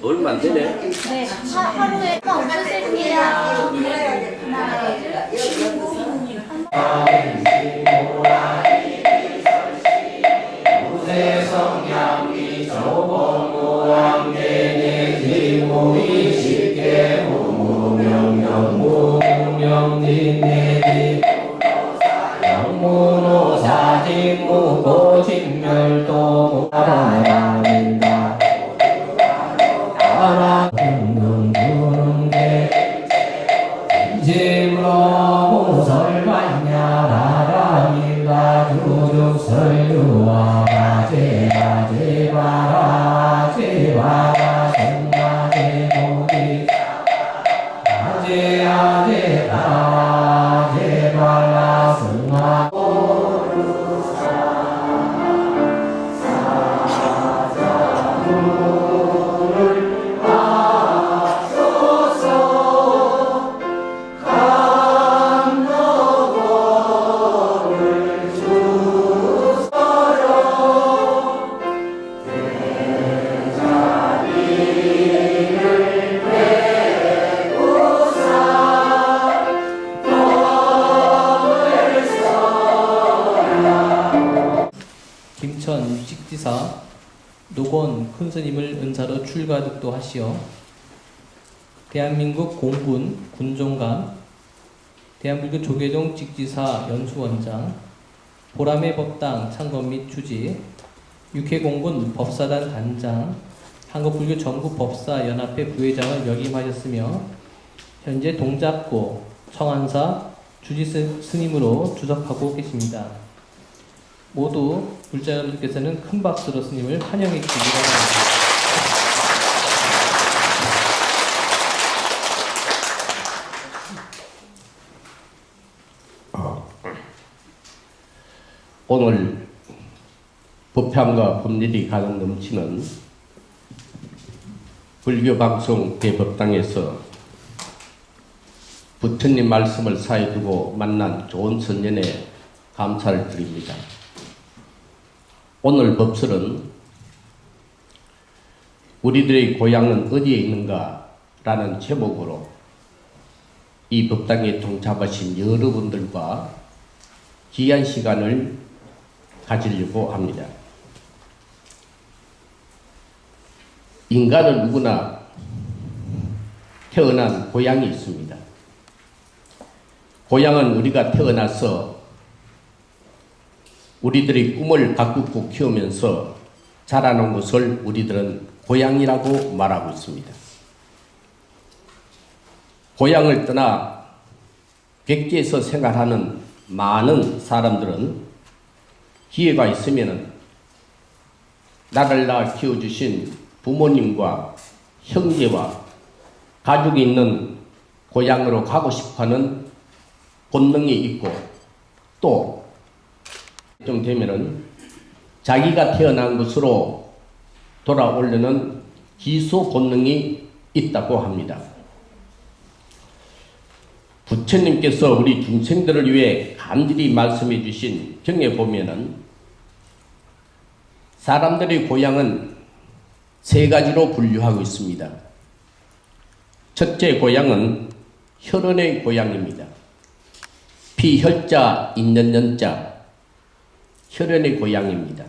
얼마 안 되네. 네, 하루에 없으실게요. 하나, 성향이 조공무왕계내 기무이 쉽게 무명령무명님내 영무노사직무 고직멸도 무바라민다 아라흥릉부릉대 집으로 무설반야라라밀라 주죽설유와 아제바라 성가제 모기 아제발라 승하 김천 육식지사 노건 큰스님을 은사로 출가득도 하시어 대한민국 공군 군종감, 대한민국 조계종 직지사 연수원장, 보람의 법당 창건 및 주지, 육해공군 법사단 단장, 한국불교 전국법사연합회 부회장을 역임하셨으며 현재 동작고 청안사 주지 스님으로 주석하고 계십니다. 모두 불자 여러분들께서는 큰 박수로 스님을 환영해 주시기 바랍니다. 오늘 법향과 법률이 가득 넘치는 불교방송 대법당에서 부처님 말씀을 사이에 두고 만난 좋은 선연에 감사를 드립니다. 오늘 법설은 우리들의 고향은 어디에 있는가 라는 제목으로 이 법당에 동참하신 여러분들과 귀한 시간을 가지려고 합니다. 인간은 누구나 태어난 고향이 있습니다. 고향은 우리가 태어나서 우리들의 꿈을 가꾸고 키우면서 자라는 것을 우리들은 고향이라고 말하고 있습니다. 고향을 떠나 객지에서 생활하는 많은 사람들은 기회가 있으면 나를 낳아 키워주신 부모님과 형제와 가족이 있는 고향으로 가고 싶어하는 본능이 있고 또 좀 되면은 자기가 태어난 곳으로 돌아오려는 기소 본능이 있다고 합니다. 부처님께서 우리 중생들을 위해 간절히 말씀해 주신 경에 보면은 사람들의 고향은 세 가지로 분류하고 있습니다. 첫째 고향은 혈연의 고향입니다. 피혈자 있는 연자 혈연의 고향입니다.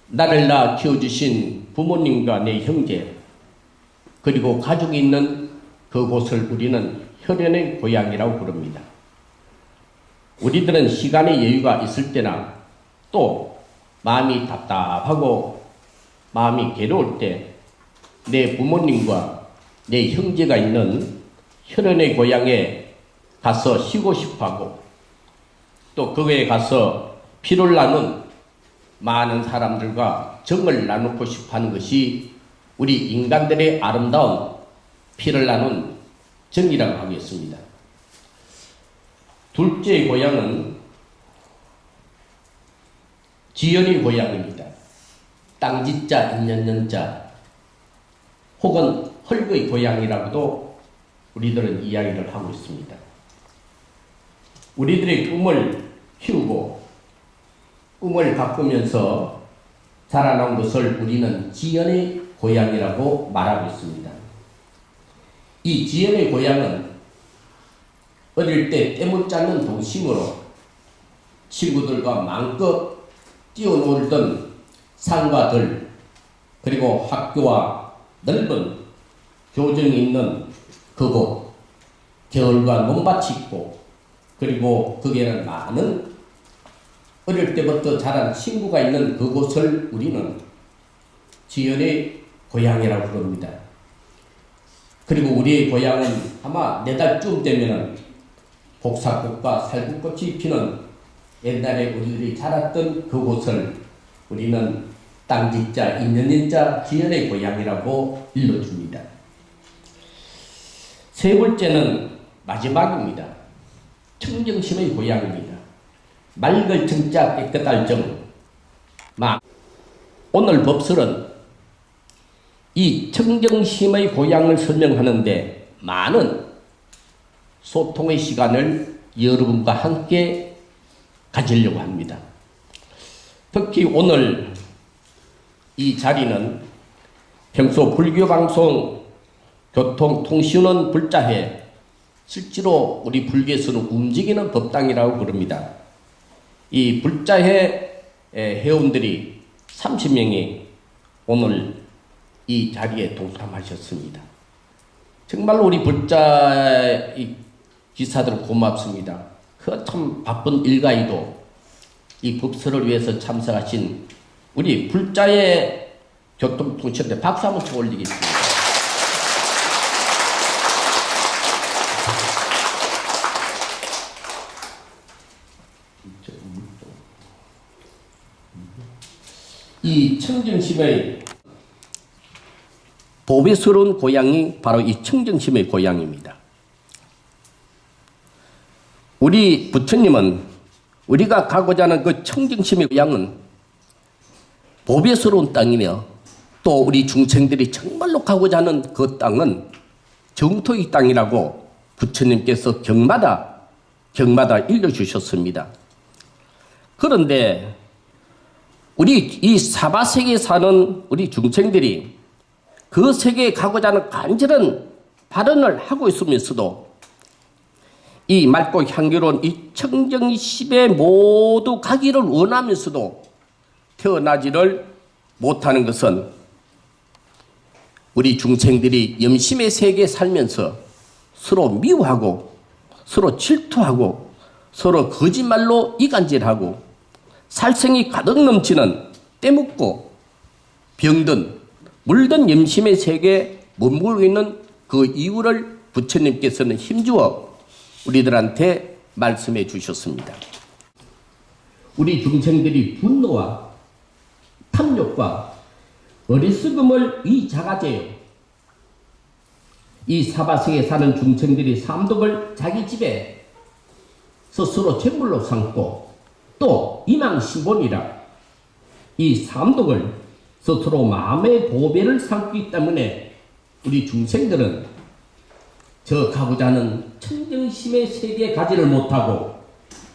나를 낳아 키워주신 부모님과 내 형제 그리고 가족이 있는 그곳을 우리는 혈연의 고향이라고 부릅니다. 우리들은 시간의 여유가 있을 때나 또 마음이 답답하고 마음이 괴로울 때 내 부모님과 내 형제가 있는 혈연의 고향에 가서 쉬고 싶어하고 또 거기에 가서 피를 나눈 많은 사람들과 정을 나누고 싶어하는 것이 우리 인간들의 아름다운 피를 나눈 정이라고 하겠습니다. 둘째 고향은 지연의 고향입니다. 땅짓자 인연연자 혹은 헐거의 고향이라고도 우리들은 이야기를 하고 있습니다. 우리들의 꿈을 키우고 꿈을 가꾸면서 자라난 것을 우리는 지연의 고향이라고 말하고 있습니다. 이 지연의 고향은 어릴 때 때못 잡는 동심으로 친구들과 마음껏 뛰어놀던 산과 들, 그리고 학교와 넓은 교정이 있는 그곳, 겨울과 논밭이 있고, 그리고 거기에는 많은 어릴 때부터 자란 친구가 있는 그곳을 우리는 지연의 고향이라고 부릅니다. 그리고 우리의 고향은 아마 4달쯤 되면은 복사꽃과 살구꽃이 피는 옛날에 우리들이 자랐던 그곳을 우리는 땅짓자, 인연인자, 지연의 고향이라고 일러줍니다. 세 번째는 마지막입니다. 청정심의 고향입니다. 맑을 청자 깨끗할 정. 오늘 법설은 이 청정심의 고향을 설명하는데 많은 소통의 시간을 여러분과 함께 가지려고 합니다. 특히 오늘 이 자리는 평소 불교방송 교통통신원 불자회, 실제로 우리 불교에서는 움직이는 법당이라고 부릅니다. 이 불자회 회원들이 30명이 오늘 이 자리에 동참하셨습니다. 정말로 우리 불자 기사들 고맙습니다. 그 참 바쁜 일가에도 이 법설을 위해서 참석하신 우리 불자의 교통통신대 박수 한번 쳐 올리겠습니다. 이 청정심의 보배스러운 고향이 바로 이 청정심의 고향입니다. 우리 부처님은 우리가 가고자 하는 그 청정심의 고향은 보배스러운 땅이며, 또 우리 중생들이 정말로 가고자 하는 그 땅은 정토의 땅이라고 부처님께서 경마다 일러주셨습니다. 그런데 우리 이 사바세계에 사는 우리 중생들이 그 세계에 가고자 하는 간절한 발언을 하고 있으면서도 이 맑고 향기로운 이 청정심에 모두 가기를 원하면서도 태어나지를 못하는 것은 우리 중생들이 염심의 세계에 살면서 서로 미워하고 서로 질투하고 서로 거짓말로 이간질하고 살생이 가득 넘치는 때묻고 병든 물든 염심의 세계에 머물고 있는 그 이유를 부처님께서는 힘주어 우리들한테 말씀해 주셨습니다. 우리 중생들이 분노와 탐욕과 어리석음을 이 자가제요, 이 사바세계에 사는 중생들이 삼독을 자기 집에 스스로 제물로 삼고 또 이망신본이라 이 삼독을 스스로 마음의 보배를 삼기 때문에 우리 중생들은 저 가고자 하는 청정심의 세계에 가지를 못하고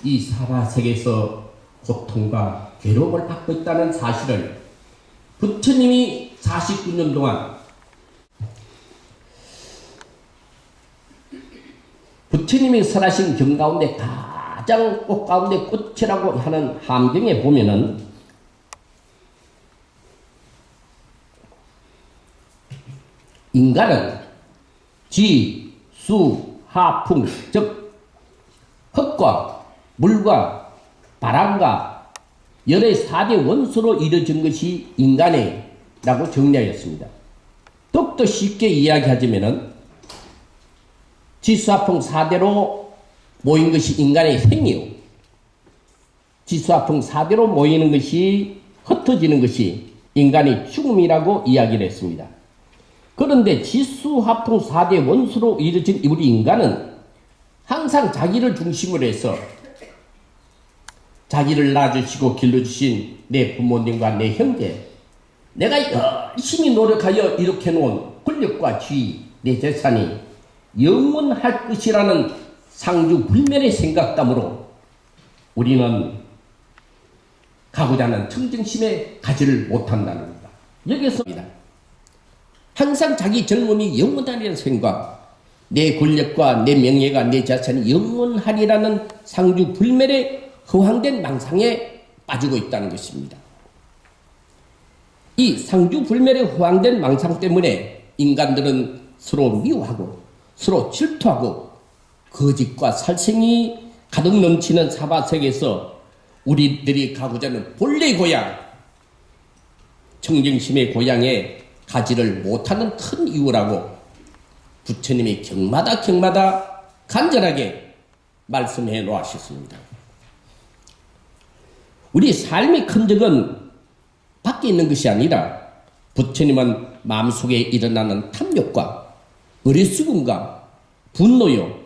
이 사바세계에서 고통과 괴로움을 받고 있다는 사실을 부처님이 49년 동안 부처님이 설하신 경 가운데 가장 꽃 가운데 꽃이라고 하는 함경에 보면은 인간은 지, 수, 하, 풍, 즉 흙과 물과 바람과 열의 4대 원소로 이루어진 것이 인간이라고 정리하였습니다. 더욱더 쉽게 이야기하자면은 지수화풍 4대로 모인 것이 인간의 생이요, 지수화풍 4대로 모이는 것이 흩어지는 것이 인간의 죽음이라고 이야기를 했습니다. 그런데 지수화풍 4대 원소로 이루어진 우리 인간은 항상 자기를 중심으로 해서 자기를 낳아주시고 길러주신 내 부모님과 내 형제, 내가 열심히 노력하여 이렇게 놓은 권력과 지위, 내 재산이 영원할 것이라는 상주불멸의 생각담으로 우리는 가고자 하는 청정심에 가지를 못한다는 겁니다. 여기서입니다. 항상 자기 젊음이 영원하리라는 생각, 내 권력과 내 명예가 내 자산이 영원하리라는 상주 불멸의 허황된 망상에 빠지고 있다는 것입니다. 이 상주 불멸의 허황된 망상 때문에 인간들은 서로 미워하고 서로 질투하고 거짓과 살생이 가득 넘치는 사바세계에서 우리들이 가고자 하는 본래의 고향, 청정심의 고향에 가지를 못하는 큰 이유라고 부처님이 경마다 간절하게 말씀해 놓으셨습니다. 우리 삶의 흔적은 밖에 있는 것이 아니라 부처님은 마음속에 일어나는 탐욕과 어리석음과 분노요,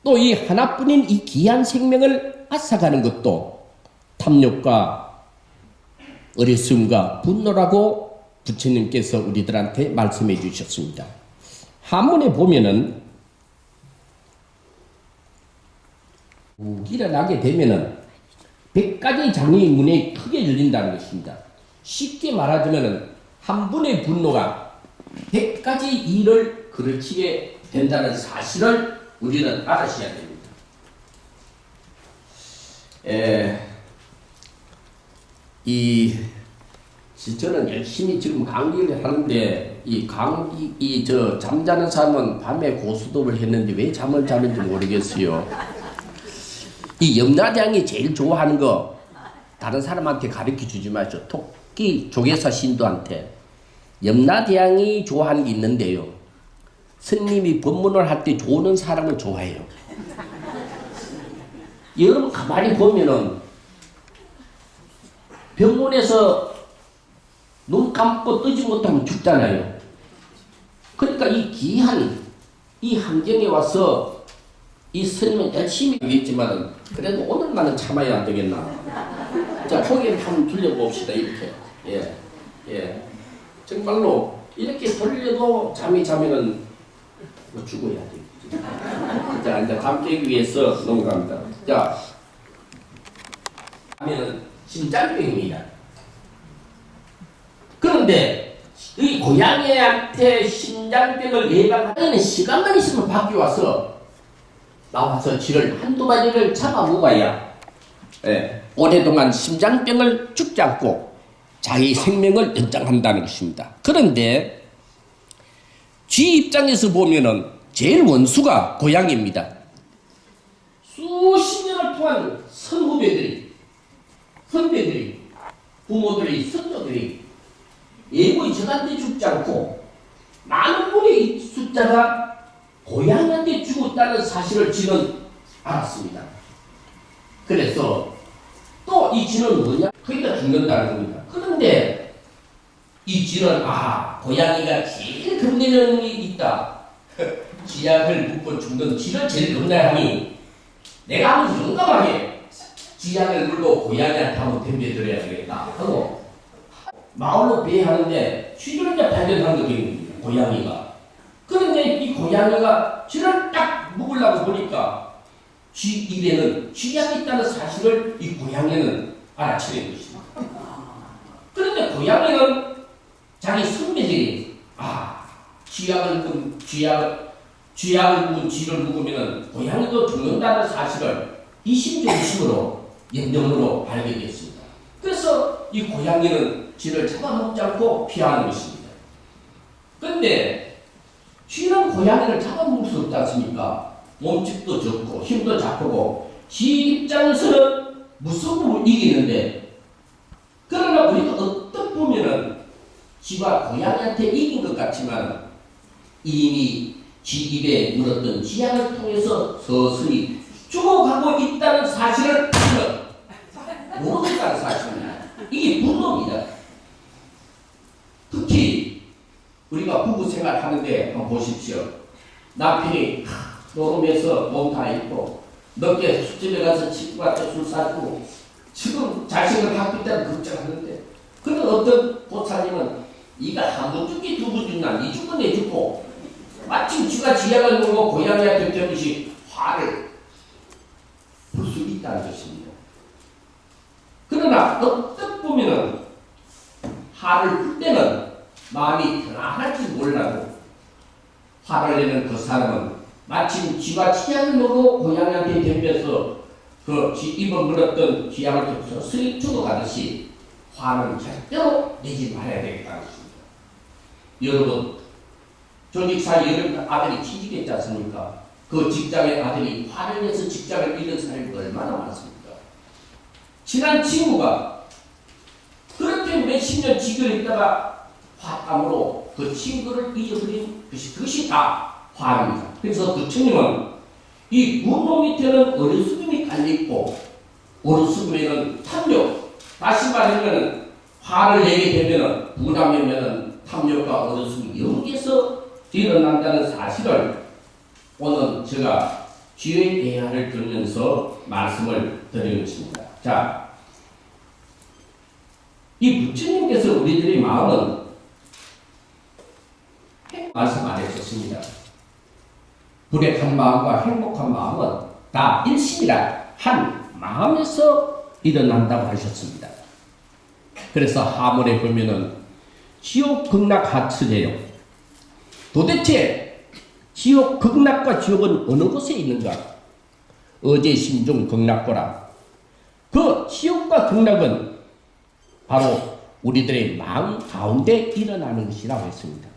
또 이 하나뿐인 이 귀한 생명을 앗아가는 것도 탐욕과 어리석음과 분노라고 부처님께서 우리들한테 말씀해 주셨습니다. 한문에 보면은 일어나게 되면은 100가지 장의 문이 크게 열린다는 것입니다. 쉽게 말하자면은 한 분의 분노가 100가지 일을 그르치게 된다는 사실을 우리는 알아셔야 됩니다. 저는 열심히 지금 강의를 하는데 잠자는 사람은 밤에 고수톱을 했는데 왜 잠을 자는지 모르겠어요. 이 염라대왕이 제일 좋아하는 거 다른 사람한테 가르쳐 주지 마시오. 토끼 조계사 신도한테. 염라대왕이 좋아하는 게 있는데요. 스님이 법문을 할 때 좋은 사람을 좋아해요. 여러분 가만히 보면은 병원에서 눈 감고 뜨지 못하면 죽잖아요. 그러니까 이 귀한 이 환경에 와서 이 스님은 열심히 하겠지만 그래도 오늘만은 참아야 안 되겠나. 자, 고개를 한번 돌려봅시다. 이렇게. 예. 정말로 이렇게 돌려도 잠이 자면은 뭐 죽어야 돼. 자, 이제 잠 깨기 위해서 넘어갑니다. 자, 하면은 심장병입니다. 그런데 이 고양이한테 심장병을 예방하는 시간만 있으면 밖에 나와서 쥐를 한두 마리를 잡아먹어야 오랫동안 심장병을 죽지 않고 자기 생명을 연장한다는 것입니다. 그런데 쥐 입장에서 보면은 제일 원수가 고양이입니다. 수십 년을 통한 선후배들이, 부모들이, 선조들이 예고의 적한테 죽지 않고 많은 분의 숫자가 고양이한테 죽었다는 사실을 쥐는 알았습니다. 그래서 또 이 쥐는 뭐냐? 그러니까 죽는다는 겁니다. 그런데 이 쥐는 고양이가 제일 겁내는 놈이 있다. 쥐약을 묻고 죽는 쥐를 제일 겁내하니 내가 한번 용감하게 쥐약을 물고 고양이한테 한번 덤벼들어야 되겠다 하고 마을로 배회하는데 쥐를 이제 발견한 거거든요. 고양이가. 그런데 이 고양이가 쥐를 딱 먹으려고 보니까 쥐 입에는 쥐약이 있다는 사실을 이 고양이는 알아채는 것입니다. 그런데 고양이는 자기 선배들이 쥐약을 묵은 쥐를 묵으면 고양이도 죽는다는 사실을 이심전심으로 염령으로 알게 되었습니다. 그래서 이 고양이는 쥐를 잡아먹지 않고 피하는 것입니다. 그런데 쥐는 고양이를 잡아먹을 수 없지 않습니까? 몸집도 적고 힘도 작고 쥐 입장에서는 무서움으로 이기는데, 그러나 우리가 어떻게 보면은 쥐가 고양이한테 이긴 것 같지만 이미 쥐 입에 물었던 쥐약을 통해서 서서히 죽어가고 있다는 사실을 모른다는 사실입니다. 이게 분노입니다. 특히 우리가 부부 생활 하는데 한번 보십시오. 남편이 노름해서 몸 다 입고 늦게 술집에 가서 친구한테 술 사주고 지금 자식을 학교 때는 걱정하는데, 그런 어떤 보살님은 이가 한 번 죽기 두 번 죽나 니 죽고 내 죽고 마침 쥐가 쥐약을 먹고 고양이한테 듯이 화를 풀 수 있다는 것입니다. 그러나 어떻게 보면은 화를 풀 때는 마음이 편안할지 몰라도 화를 내는 그 사람은 마침 쥐가 치약을 먹고 고양이한테 덤벼서 그 입을 물었던 쥐약을 서서히 죽어가듯이 화는 절대로 내지 말아야 되겠다는 것입니다. 여러분, 조직사 여러 아들이 취직했지 않습니까? 그 직장의 아들이 화를 내서 직장을 잃은 사람이 얼마나 많습니까? 친한 친구가 그렇게 몇십 년 직결했다가 화감으로 그 친구를 잊어버린 그것이 다 화입니다. 그래서 부처님은 이 분노 밑에는 어리숙음이 깔려있고 어리숙음에는 탐욕, 다시 말하면 화를 내게 되면 부담이면 탐욕과 어리숙음이 여기에서 일어난다는 사실을 오늘 제가 쥐의 예화를 들으면서 말씀을 드리겠습니다. 자, 이 부처님께서 우리들의 마음은 말씀 안 했었습니다. 불행한 마음과 행복한 마음은 다 일심이라 한 마음에서 일어난다고 하셨습니다. 그래서 하문에 보면은 지옥 극락 하츠래요. 도대체 지옥 극락과 지옥은 어느 곳에 있는가? 어제 심중 극락고라. 그 지옥과 극락은 바로 우리들의 마음 가운데 일어나는 것이라고 했습니다.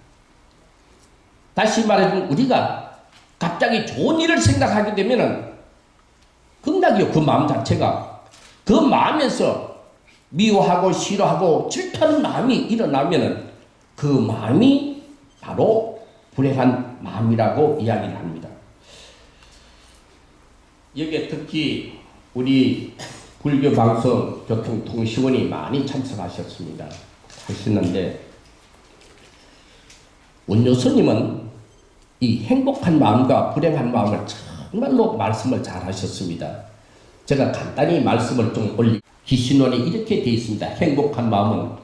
다시 말해서 우리가 갑자기 좋은 일을 생각하게 되면은 극락이요. 그 마음 자체가 그 마음에서 미워하고 싫어하고 질투하는 마음이 일어나면은 그 마음이 바로 불행한 마음이라고 이야기를 합니다. 여기에 특히 우리 불교 방송 교통통신원이 많이 참석하셨습니다. 하시는데 원효스님은 이 행복한 마음과 불행한 마음을 정말로 말씀을 잘 하셨습니다. 제가 간단히 말씀을 좀 올리. 기신론이 이렇게 되어 있습니다. 행복한 마음은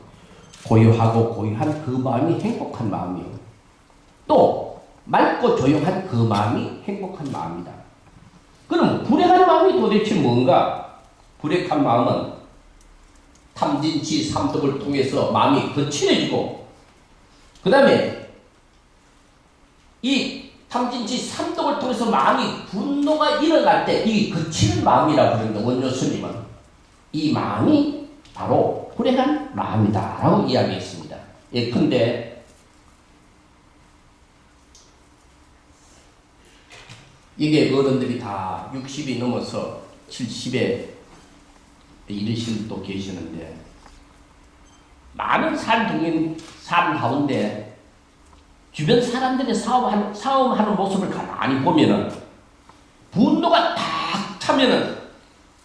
고요하고 고요한 그 마음이 행복한 마음이에요. 또 맑고 조용한 그 마음이 행복한 마음이다. 그럼 불행한 마음이 도대체 뭔가? 불행한 마음은 탐진치 삼독을 통해서 마음이 거칠어지고 그 다음에 이 탐진치 삼독을 통해서 마음이 분노가 일어날 때 이 거친 마음이라고 그러는데 원효스님은 이 마음이 바로 불행한 마음이다 라고 이야기했습니다. 예컨대 이게 어른들이 다 60이 넘어서 70에 이르신 분도 계시는데 많은 삶 가운데 주변 사람들의 싸움하는 모습을 가만히 보면은 분노가 딱 차면은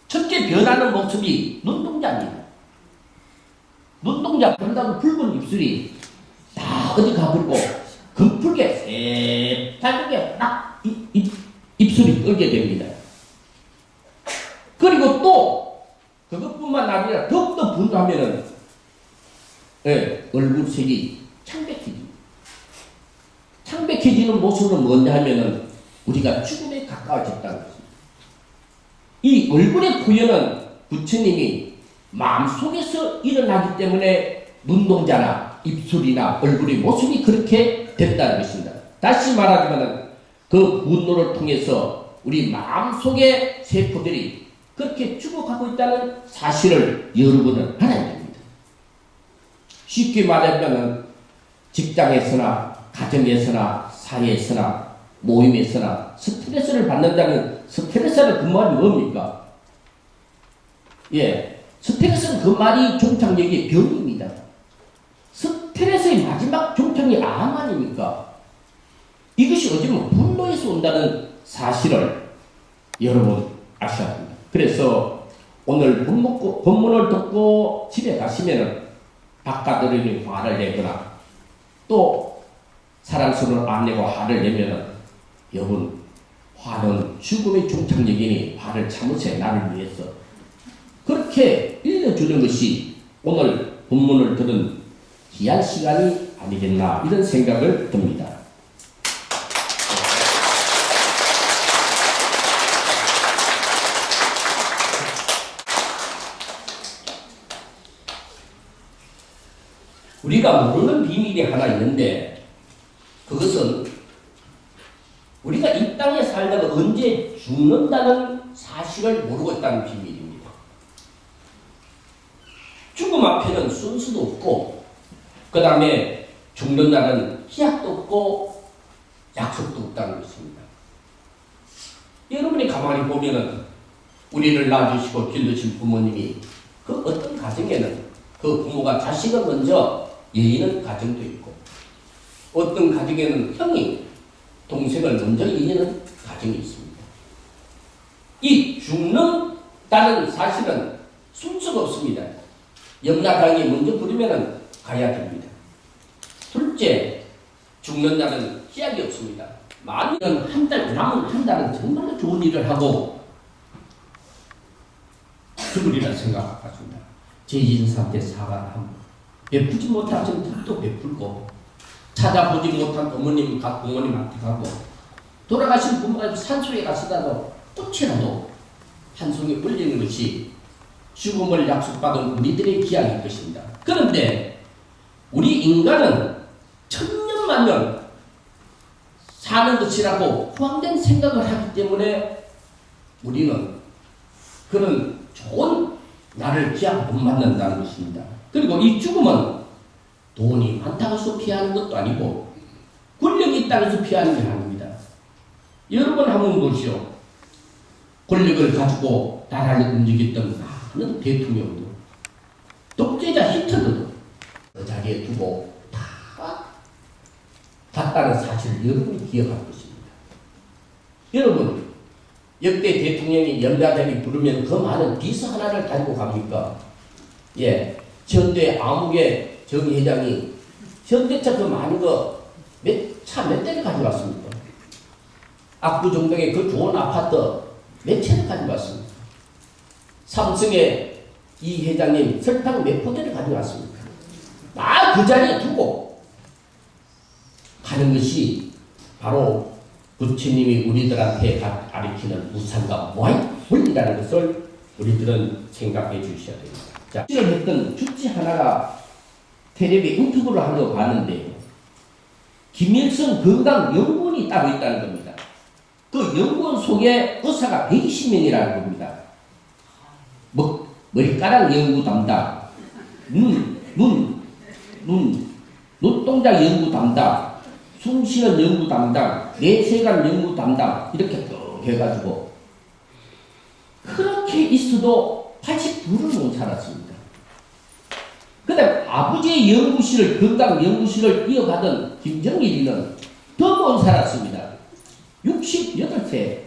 첫째 변하는 모습이 눈동자입니다. 눈동자 그런다고 붉은 입술이 다 어디 가버리고 금풀게 새빨갛게 딱 입술이 떨게 됩니다. 그리고 또 그것뿐만 아니라 더욱더 분노하면은 얼굴색이 창백해지는 모습은 뭔데 하면은 우리가 죽음에 가까워졌다는 것입니다. 이 얼굴의 표현은 부처님이 마음속에서 일어나기 때문에 눈동자나 입술이나 얼굴의 모습이 그렇게 된다는 것입니다. 다시 말하자면 그 분노를 통해서 우리 마음속의 세포들이 그렇게 죽어가고 있다는 사실을 여러분은 알아야 됩니다. 쉽게 말하면 직장에서나 가정에서나 사회에서나 모임에서나 스트레스를 받는다면 스트레스를 그 말이 뭡니까? 스트레스는 그 말이 종착역의 병입니다. 스트레스의 마지막 종착이 암 아닙니까? 이것이 어쩌면 분노에서 온다는 사실을 여러분 아셔야 합니다. 그래서 오늘 본문을 듣고 집에 가시면은 바깥으로 화를 내거나 또 사랑스러운 안 내고 화를 내면은 여러분 화는 죽음의 종착역이니 화를 참으세요. 나를 위해서. 그렇게 일러주는 것이 오늘 본문을 들은 귀한 시간이 아니겠나 이런 생각을 듭니다. 우리가 모르는 비밀이 비밀이 하나 있는데 그것은 우리가 이 땅에 살다가 언제 죽는다는 사실을 모르고 있다는 비밀입니다. 죽음 앞에는 순수도 없고 그 다음에 죽는 날은 희약도 없고 약속도 없다는 것입니다. 여러분이 가만히 보면은 우리를 낳아주시고 길러신 부모님이 그 어떤 가정에는 그 부모가 자식을 먼저 예의는 가정도 있고 어떤 가정에는 형이 동생을 먼저 예의는 가정이 있습니다. 이 죽는다는 사실은 순서가 없습니다. 염라당이 먼저 부르면은 가야 됩니다. 둘째, 죽는 날은 희약이 없습니다. 만일은 한 달 남은 한 달은 정말로 좋은 일을 하고 죽으리라 생각하십니다. 제23대 사과를 한번 베푸지 못하신 뜻도 베풀고 찾아보지 못한 부모님, 각 부모님한테 가고 돌아가신 부모가 산소에 가시다도 꽃이라도 한 송이 올리는 것이 죽음을 약속받은 우리들의 기약일 것입니다. 그런데 우리 인간은 천년만년 사는 것이라고 후황된 생각을 하기 때문에 우리는 그런 좋은 나를 기약 못 만난다는 것입니다. 그리고 이 죽음은 돈이 많다고 해서 피하는 것도 아니고 권력이 있다고 해서 피하는 게 아닙니다. 여러분 한번 보시오. 권력을 가지고 나라를 움직였던 많은 대통령도 독재자 히틀러도 그 자리에 두고 다 갔다는 사실을 여러분이 기억할 것입니다. 여러분 역대 대통령이 연좌장이 부르면 그 많은 비서 하나를 가지고 갑니까? 예, 현대 암흑의 정 회장이 현대차 그 많은 거 몇 대를 가져갔습니까? 압구정동에 그 좋은 아파트 몇 채를 가져갔습니까? 삼성의 이 회장님 설탕 몇 포대를 가져갔습니까? 다 그 자리에 두고 가는 것이 바로 부처님이 우리들한테 가르치는 무상과 무한이라는 것을 우리들은 생각해 주셔야 됩니다. 자, 했던 주치 하나가 텔레비에 인터뷰를 하려고 봤는데요. 김일성 건강연구원이 따로 있다는 겁니다. 그 연구원 속에 의사가 120명이라는 겁니다. 머리카락 연구 담당, 눈동자 연구 담당, 숨쉬는 연구 담당, 내세관 연구 담당 이렇게 쭉 해가지고 그렇게 있어도 82를 못 살았습니다. 그 다음 아버지의 연구실을 건강 연구실을 이어가던 김정일이는 더 못 살았습니다. 68세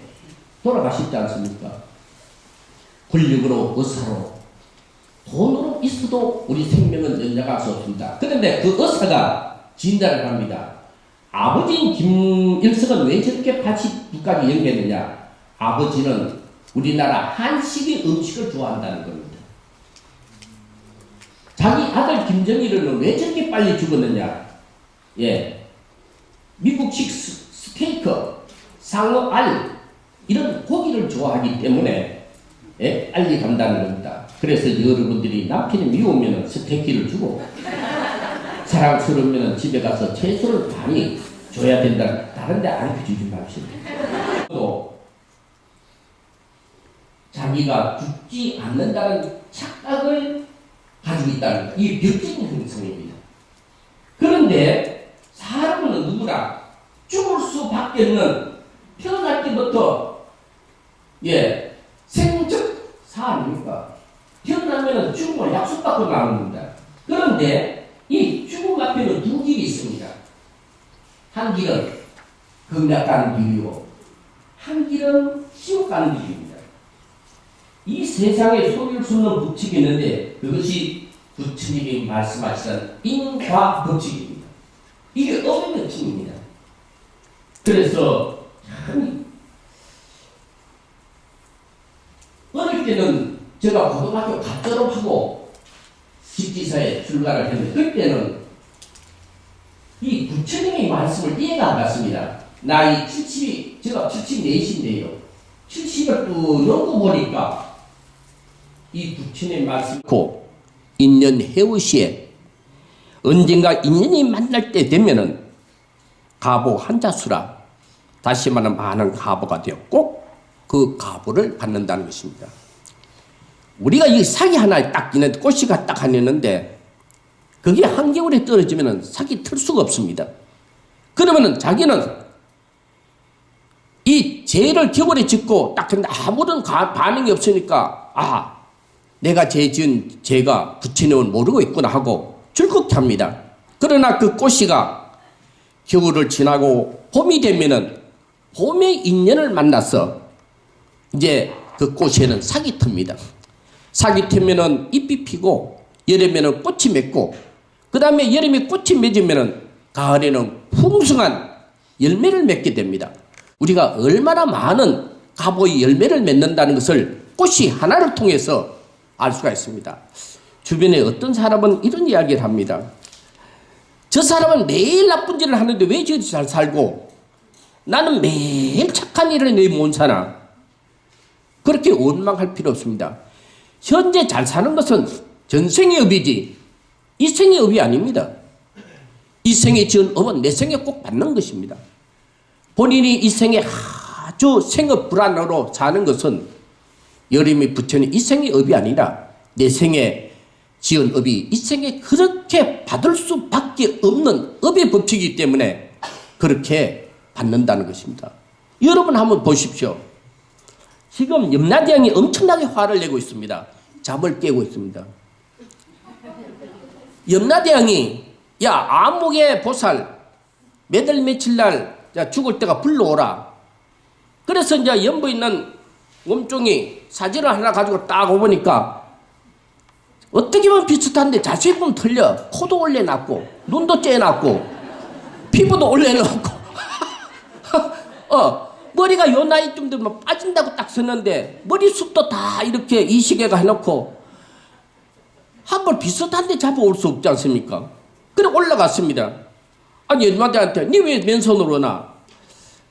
돌아가셨지 않습니까? 권력으로 의사로 돈으로 있어도 우리 생명은 연장할 수 없습니다. 그런데 그 의사가 진단을 합니다. 아버지인 김일성은 왜 저렇게 82까지 연계했느냐? 아버지는 우리나라 한식의 음식을 좋아한다는 겁니다. 자기 아들 김정일은 왜 저렇게 빨리 죽었느냐? 예, 미국식 스테이크, 상어, 알 이런 고기를 좋아하기 때문에 예, 빨리 간다는 겁니다. 그래서 여러분들이 남편이 미우면 스테이크를 주고 사랑스러우면 집에 가서 채소를 많이 줘야 된다. 다른 데 안 주지 맙시다. 또 자기가 죽지 않는다는 착각을 가지고 있다는 이 병적인 행성입니다. 그런데 사람은 누구나 죽을 수밖에 없는 태어날 때부터 예 생적 사아닙니까? 태어나면 죽음을 약속받고 나옵니다. 그런데 이 죽음 앞에는 두 길이 있습니다. 한 길은 극락 가는 길이고 한 길은 지옥 가는 길입니다. 이 세상에 속일 수 없는 법칙이 있는데 그것이 부처님이 말씀하시던 인과 법칙입니다. 이게 어느 법칙입니다. 그래서 참 어릴 때는 제가 고등학교 갓 졸업하고 직지사에 출가를 했는데 그때는 이 부처님의 말씀을 이해가 안 갔습니다. 나이 70이 제가 74인데요. 70을 또 넘고 보니까 이 부처님의 말씀 고 인년 해우시에 언젠가 인연이 만날 때 되면은 가보 한자수라, 다시 말하면 많은 가보가 되어 꼭 그 가보를 받는다는 것입니다. 우리가 이 사기 하나에 딱 있는데 꽃이가 딱 하나 있는데 그게 한겨울에 떨어지면은 사기 틀 수가 없습니다. 그러면은 자기는 이 죄를 겨울에 짓고 딱 근데 아무런 반응이 없으니까 내가 지은 죄가 부처님을 모르고 있구나 하고 즐겁게 합니다. 그러나 그 꽃이가 겨울을 지나고 봄이 되면은 봄의 인연을 만나서 이제 그 꽃에는 삭이 틉니다. 삭이 트면은 잎이 피고 여름에는 꽃이 맺고 그 다음에 여름에 꽃이 맺으면은 가을에는 풍성한 열매를 맺게 됩니다. 우리가 얼마나 많은 가보의 열매를 맺는다는 것을 꽃이 하나를 통해서 알 수가 있습니다. 주변에 어떤 사람은 이런 이야기를 합니다. 저 사람은 매일 나쁜 일을 하는데 왜 저렇게 잘 살고 나는 매일 착한 일을 내 못 사나. 그렇게 원망할 필요 없습니다. 현재 잘 사는 것은 전생의 업이지 이 생의 업이 아닙니다. 이 생에 지은 업은 내 생에 꼭 받는 것입니다. 본인이 이 생에 아주 생업 불안으로 사는 것은 여름이 부처님 이 생의 업이 아니라 내 생에 지은 업이 이 생에 그렇게 받을 수밖에 없는 업의 법칙이기 때문에 그렇게 받는다는 것입니다. 여러분 한번 보십시오. 지금 염라대왕이 엄청나게 화를 내고 있습니다. 잠을 깨고 있습니다. 염라대왕이 암흑의 보살 몇 월 며칠 날 죽을 때가 불러오라. 그래서 이제 연부 있는 몸종이 사진을 하나 가지고 딱 오보니까 어떻게 보면 비슷한데 자세히 보면 틀려. 코도 올려놨고 눈도 째놨고 피부도 올려놓고 머리가 요 나이쯤 되면 빠진다고 딱 썼는데 머리숱도 다 이렇게 이 시계가 해놓고 한번 비슷한데 잡아올 수 없지 않습니까? 그래 올라갔습니다. 아니 연마대한테 니 왜 맨손으로 오나?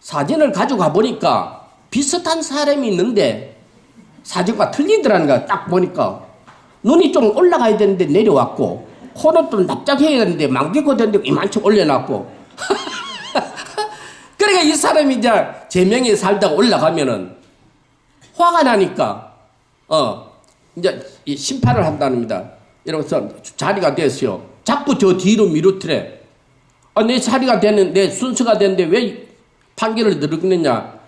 사진을 가지고 가보니까 비슷한 사람이 있는데 사진과 틀리더라는 거야. 딱 보니까 눈이 좀 올라가야 되는데 내려왔고 코는 좀 납작해야 되는데 망개고 되는데 이만큼 올려놨고 그러니까 이 사람이 이제 제명에 살다가 올라가면은 화가 나니까 이제 심판을 한답니다. 이러면서 자리가 됐어요. 자꾸 저 뒤로 미루트래. 내 자리가 되는 내 순서가 되는데 왜 판결을 늘어놓느냐?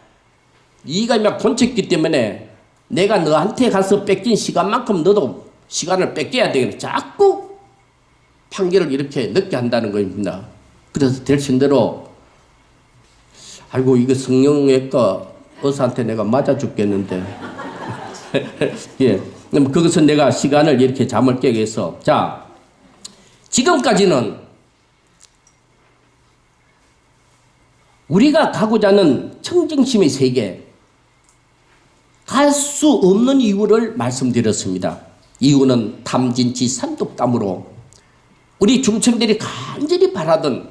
네가 막 본쳤기 때문에 내가 너한테 가서 뺏긴 시간만큼 너도 시간을 뺏겨야 되겠네. 자꾸 판결을 이렇게 늦게 한다는 겁니다. 그래서 될신대로 아이고 이거 성형외과 의사한테 내가 맞아 죽겠는데 예, 그것은 내가 시간을 이렇게 잠을 깨게 해서 자 지금까지는 우리가 가고자 하는 청정심의 세계 갈 수 없는 이유를 말씀드렸습니다. 이유는 탐진치 삼독담으로 우리 중생들이 간절히 바라던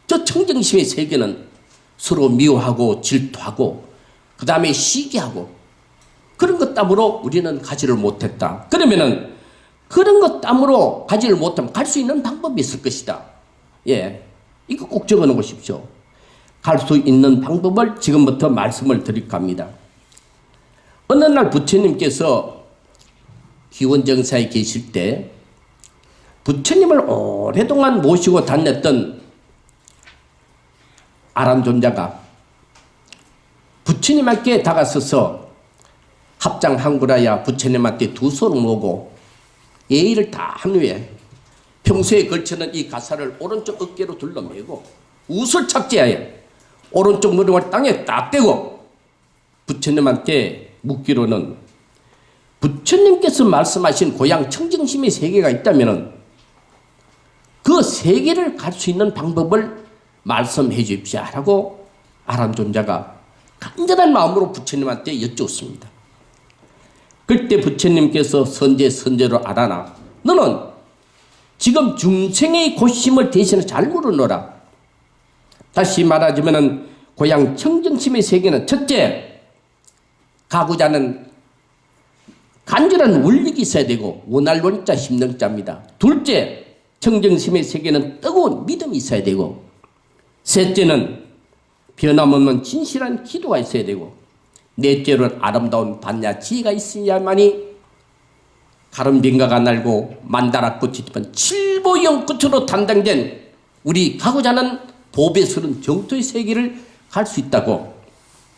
저 청정심의 세계는 서로 미워하고 질투하고 그 다음에 시기하고 그런 것 때문에 우리는 가지를 못했다. 그러면은 그런 것 때문에 가지를 못하면 갈 수 있는 방법이 있을 것이다. 예, 이거 꼭 적어 놓으십시오. 갈 수 있는 방법을 지금부터 말씀을 드릴까 합니다. 어느 날 부처님께서 기원정사에 계실 때 부처님을 오랫동안 모시고 다녔던 아람존자가 부처님께 다가서서 합장한구라야 부처님한테 두 손을 모으고 예의를 다 한 후에 평소에 걸치는 이 가사를 오른쪽 어깨로 둘러매고 우슬 착지하여 오른쪽 무릎을 땅에 딱 대고 부처님한테 묻기로는 부처님께서 말씀하신 고향 청정심의 세계가 있다면 그 세계를 갈 수 있는 방법을 말씀해 주십시오 라고 아람존자가 간절한 마음으로 부처님한테 여쭙습니다. 그때 부처님께서 선제로 알아나 너는 지금 중생의 고심을 대신해 잘 물어놓으라. 다시 말하자면 고향 청정심의 세계는 첫째 가고자 하는 간절한 원력이 있어야 되고 원할 원자 심령자입니다. 둘째 청정심의 세계는 뜨거운 믿음이 있어야 되고, 셋째는 변함없는 진실한 기도가 있어야 되고, 넷째로는 아름다운 반야 지혜가 있어야만이 가름빙가가 날고 만다라꽃이 피면 칠보영 끝으로 담당된 우리 가고자 하는 보배스러운 정토의 세계를 갈 수 있다고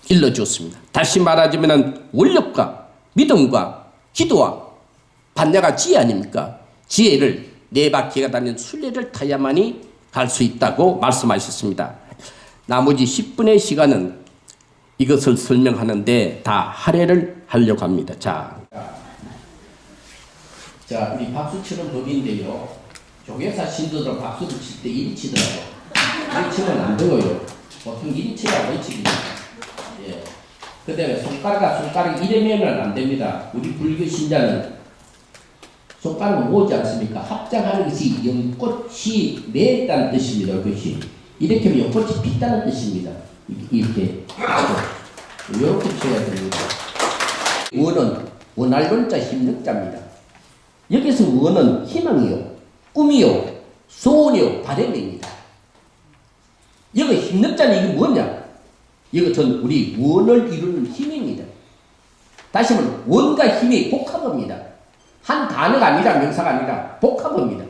일러주었습니다. 다시 말하자면 원력과 믿음과 기도와 반야가 지혜 아닙니까? 지혜를 네 바퀴가 다니는 순례를 타야만이 갈 수 있다고 말씀하셨습니다. 나머지 10분의 시간은 이것을 설명하는데 다 할애를 하려고 합니다. 자, 우리 박수 치는 법인데요. 조계사 신도들 박수를 칠 때 이리 치더라고. 이리 치면 안 되고요. 보통 이리 쳐야 못 칩니다. 예. 그 다음에 손가락 이래면은 안 됩니다. 우리 불교 신자는 손가락은 모으지 않습니까? 합장하는 것이 연꽃이 맺다는 뜻입니다. 그것이. 이렇게 하면 연꽃이 핀다는 뜻입니다. 이렇게. 이렇게 쳐야 됩니다. 원은 원할원자 힘력자입니다. 여기서 원은 희망이요, 꿈이요, 소원이요, 바람입니다. 여기 힘력자는 이게 뭐냐? 이것은 우리 원을 이루는 힘입니다. 다시 말하면 원과 힘이 복합입니다. 한 단어가 아니라 명사가 아니라 복합입니다.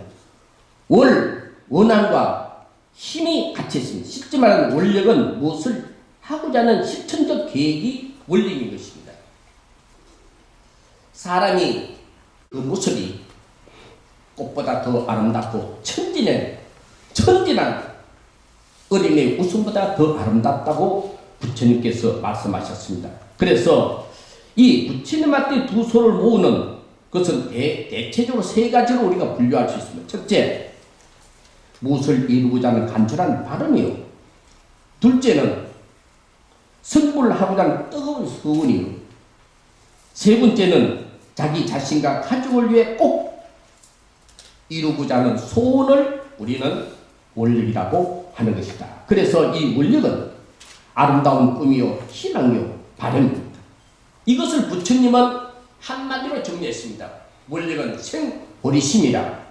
원함과 힘이 같이 있습니다. 실제 말하는 원력은 무엇을 하고자 하는 실천적 계획이 원력인 것입니다. 사람이 그 모습이 꽃보다 더 아름답고 천진한 어린이의 웃음보다 더 아름답다고 부처님께서 말씀하셨습니다. 그래서 이 부처님한테 두 손을 모으는 것은 대체적으로 세 가지로 우리가 분류할 수 있습니다. 첫째, 무엇을 이루고자 하는 간절한 바람이요. 둘째는 성불을 하고자 하는 뜨거운 소원이요. 세 번째는 자기 자신과 가족을 위해 꼭 이루고자 하는 소원을 우리는 원력이라고 하는 것이다. 그래서 이 원력은 아름다운 꿈이요, 희망이요, 바람입니다. 이것을 부처님은 한마디로 정리했습니다. 원력은 생보리심이라.